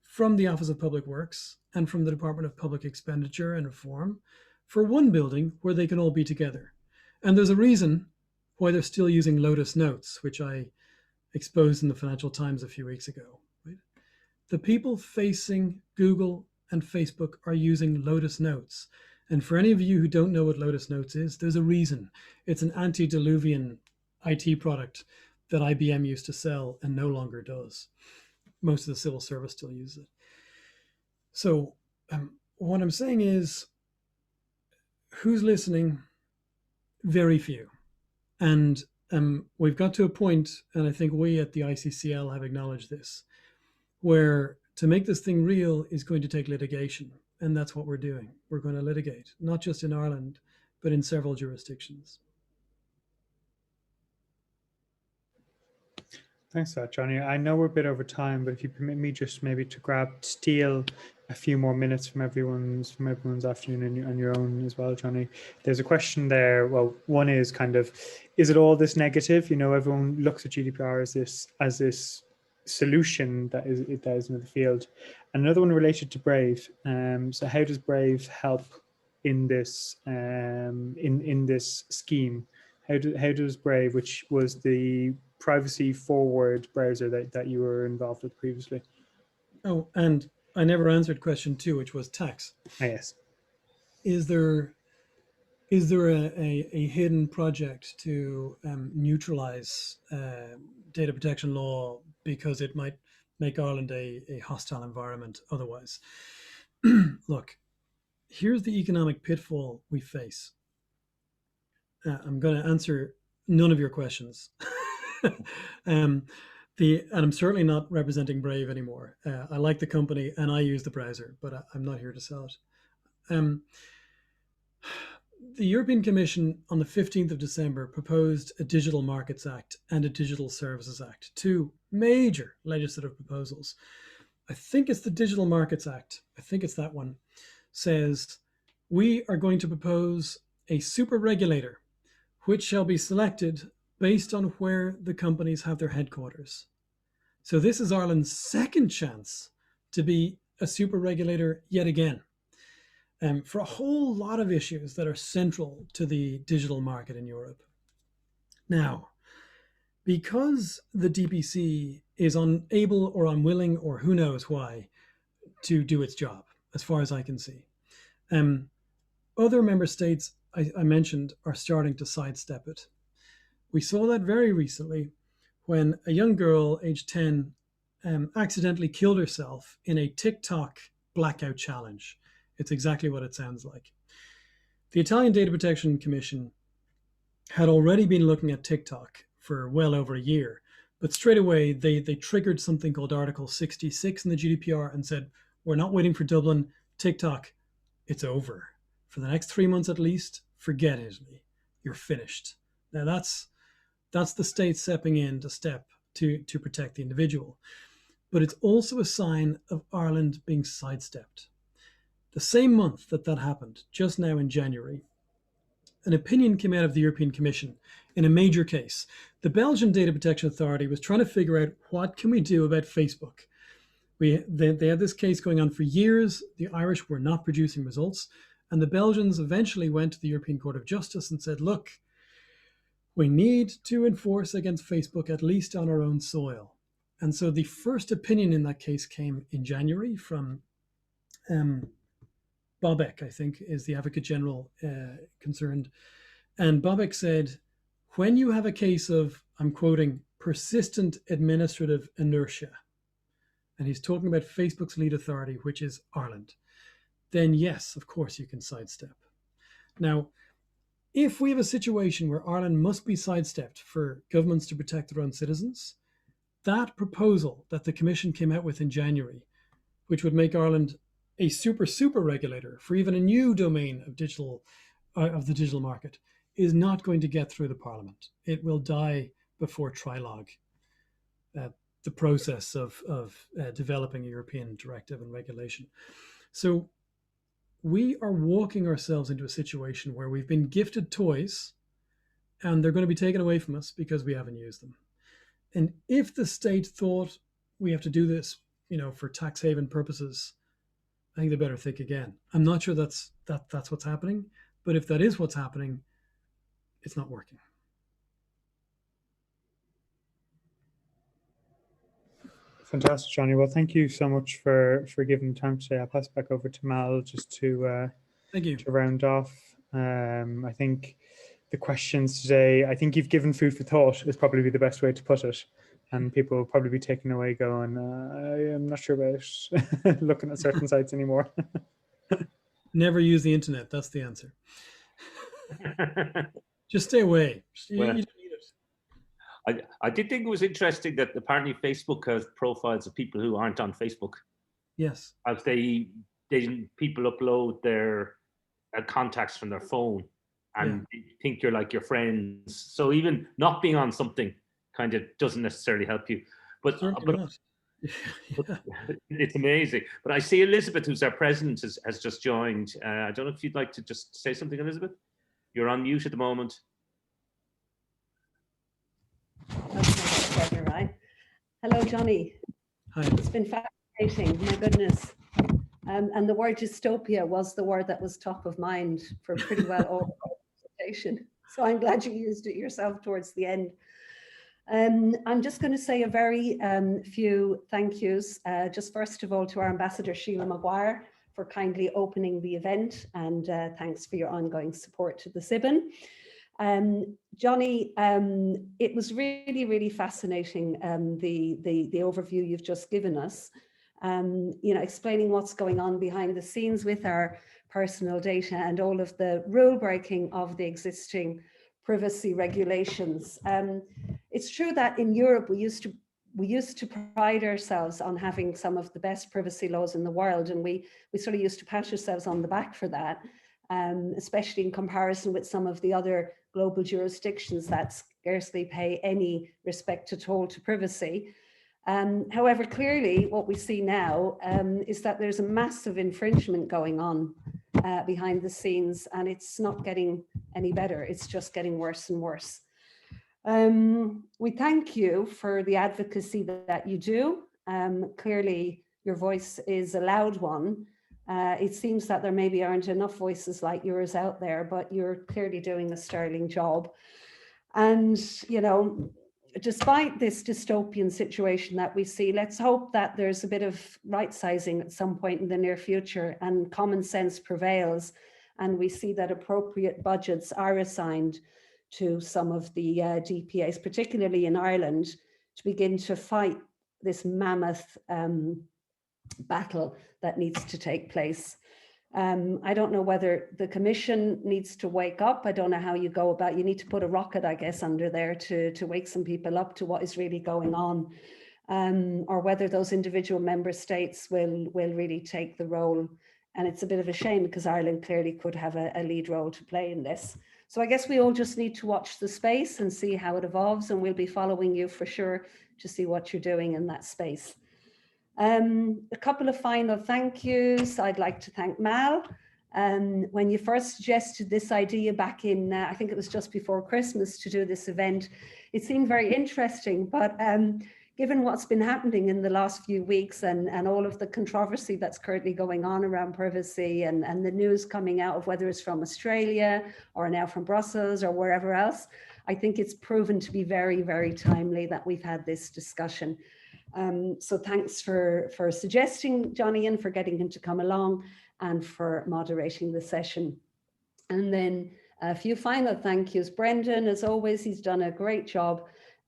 from the Office of Public Works and from the Department of Public Expenditure and Reform for one building where they can all be together. And there's a reason why they're still using Lotus Notes, which I exposed in the Financial Times a few weeks ago. Right? The people facing Google and Facebook are using Lotus Notes. And for any of you who don't know what Lotus Notes is, there's a reason. It's an antediluvian IT product that IBM used to sell and no longer does. Most of the civil service still uses it. So what I'm saying is, who's listening? Very few. And we've got to a point, and I think we at the ICCL have acknowledged this, where to make this thing real is going to take litigation. And that's what we're doing. We're going to litigate, not just in Ireland, but in several jurisdictions. Thanks for that, Johnny. I know we're a bit over time, but if you permit me just maybe to steal a few more minutes from everyone's afternoon and your own as well, Johnny. There's a question there. Well, one is kind of, is it all this negative? You know, everyone looks at GDPR as this solution that is in the field. And another one related to Brave. So how does Brave help in this in this scheme? How does Brave, which was the privacy forward browser that you were involved with previously? Oh, and I never answered question 2, which was tax. Yes. Is there a hidden project to neutralize data protection law because it might make Ireland a hostile environment otherwise? Look, here's the economic pitfall we face. I'm going to answer none of your questions. And I'm certainly not representing Brave anymore. I like the company and I use the browser, but I'm not here to sell it. The European Commission on the 15th of December proposed a Digital Markets Act and a Digital Services Act, 2 major legislative proposals. I think it's the Digital Markets Act, I think it's that one, says we are going to propose a super regulator which shall be selected based on where the companies have their headquarters. So this is Ireland's second chance to be a super regulator yet again, for a whole lot of issues that are central to the digital market in Europe. Now, because the DPC is unable or unwilling, or who knows why, to do its job, as far as I can see, other member states I mentioned are starting to sidestep it. We saw that very recently when a young girl, aged 10, accidentally killed herself in a TikTok blackout challenge. It's exactly what it sounds like. The Italian Data Protection Commission had already been looking at TikTok for well over a year, but straight away they triggered something called Article 66 in the GDPR and said, we're not waiting for Dublin, TikTok, it's over. For the next 3 months at least, forget Italy, you're finished. Now that's the state stepping in to protect the individual. But it's also a sign of Ireland being sidestepped. The same month that happened, just now in January, an opinion came out of the European Commission in a major case. The Belgian Data Protection Authority was trying to figure out, what can we do about Facebook? They had this case going on for years. The Irish were not producing results. And the Belgians eventually went to the European Court of Justice and said, look, we need to enforce against Facebook, at least on our own soil. And so the first opinion in that case came in January from Bobek, I think, is the Advocate General concerned. And Bobek said, when you have a case of, I'm quoting, persistent administrative inertia, and he's talking about Facebook's lead authority, which is Ireland, then yes, of course you can sidestep. Now, if we have a situation where Ireland must be sidestepped for governments to protect their own citizens, that proposal that the Commission came out with in January, which would make Ireland a super regulator for even a new domain of the digital market, is not going to get through the Parliament. It will die before trilogue, the process of developing a European directive and regulation. So we are walking ourselves into a situation where we've been gifted toys and they're going to be taken away from us because we haven't used them. And if the state thought we have to do this, for tax haven purposes, I think they better think again. I'm not sure that's what's happening, but if that is what's happening, it's not working. Fantastic, Johnny. Well, thank you so much for giving the time today. I'll pass it back over to Mal just to Thank you. to round off. I think the questions today, I think you've given food for thought is probably the best way to put it. And people will probably be taken away going, I'm not sure about looking at certain sites anymore. Never use the internet. That's the answer. Just stay away. You don't need it. I did think it was interesting that apparently Facebook has profiles of people who aren't on Facebook. Yes. As people upload their contacts from their phone and think you're like your friends. So even not being on something kind of doesn't necessarily help you. But it's amazing. But I see Elizabeth, who's our president, has just joined. I don't know if you'd like to just say something, Elizabeth. You're on mute at the moment. Right. Hello, Johnny. Hi. It's been fascinating. My goodness. And the word dystopia was the word that was top of mind for pretty well all the presentation. So I'm glad you used it yourself towards the end. I'm just going to say a very few thank yous. Just first of all to our ambassador, Sheila Maguire, for kindly opening the event, and thanks for your ongoing support to the SIBN. Johnny, it was really, really fascinating, the overview you've just given us, explaining what's going on behind the scenes with our personal data and all of the rule breaking of the existing privacy regulations. It's true that in Europe, we used to pride ourselves on having some of the best privacy laws in the world, and we sort of used to pat ourselves on the back for that, especially in comparison with some of the other global jurisdictions that scarcely pay any respect at all to privacy. However, clearly what we see now is that there's a massive infringement going on behind the scenes, and it's not getting any better. It's just getting worse and worse. We thank you for the advocacy that you do. Clearly your voice is a loud one. It seems that there maybe aren't enough voices like yours out there, but you're clearly doing a sterling job. And, despite this dystopian situation that we see, let's hope that there's a bit of right sizing at some point in the near future and common sense prevails. And we see that appropriate budgets are assigned to some of the DPAs, particularly in Ireland, to begin to fight this mammoth battle that needs to take place. I don't know whether the Commission needs to wake up. I don't know how you go about, you need to put a rocket, I guess, under there to wake some people up to what is really going on, or whether those individual member states will really take the role. And it's a bit of a shame because Ireland clearly could have a lead role to play in this. So I guess we all just need to watch the space and see how it evolves, and we'll be following you for sure to see what you're doing in that space. A couple of final thank yous. I'd like to thank Mal. When you first suggested this idea back in, I think it was just before Christmas, to do this event, it seemed very interesting, but given what's been happening in the last few weeks and all of the controversy that's currently going on around privacy and the news coming out of whether it's from Australia or now from Brussels or wherever else, I think it's proven to be very, very timely that we've had this discussion. So thanks for suggesting Johnny and for getting him to come along and for moderating the session. And then a few final thank yous. Brendan, as always, he's done a great job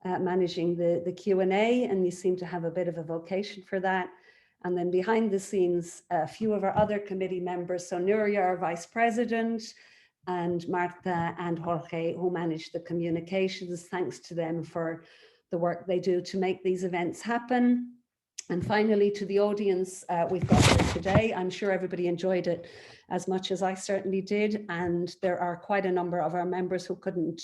managing the Q&A, and you seem to have a bit of a vocation for that. And then behind the scenes, a few of our other committee members, so Nuria, our Vice President, and Marta and Jorge, who manage the communications. Thanks to them for the work they do to make these events happen. And finally, to the audience we've got here today, I'm sure everybody enjoyed it as much as I certainly did. And there are quite a number of our members who couldn't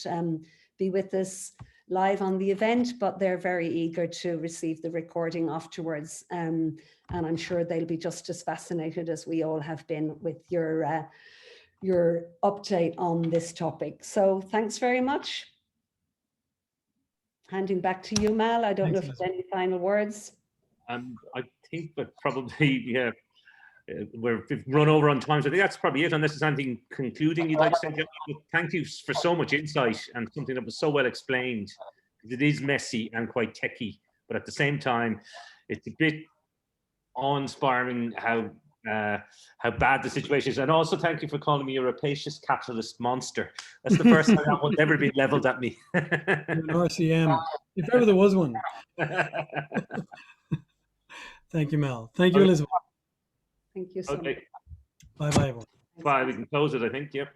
be with us live on the event, but they're very eager to receive the recording afterwards. And I'm sure they'll be just as fascinated as we all have been with your update on this topic. So thanks very much. Handing back to you, Mal. I don't know if there's any final words. I think that probably, yeah, we've run over on time, so I think that's probably it, unless there's anything concluding you'd like to say. Thank you for so much insight and something that was so well explained. It is messy and quite techy, but at the same time, it's a bit awe-inspiring how bad the situation is. And also thank you for calling me a rapacious capitalist monster. That's the first time that one's ever been leveled at me. An RCM, if ever there was one. Thank you, Mel. Thank you, Elizabeth. Thank you so much. Okay. Bye-bye, everyone. Bye. We can close it, I think. Yep.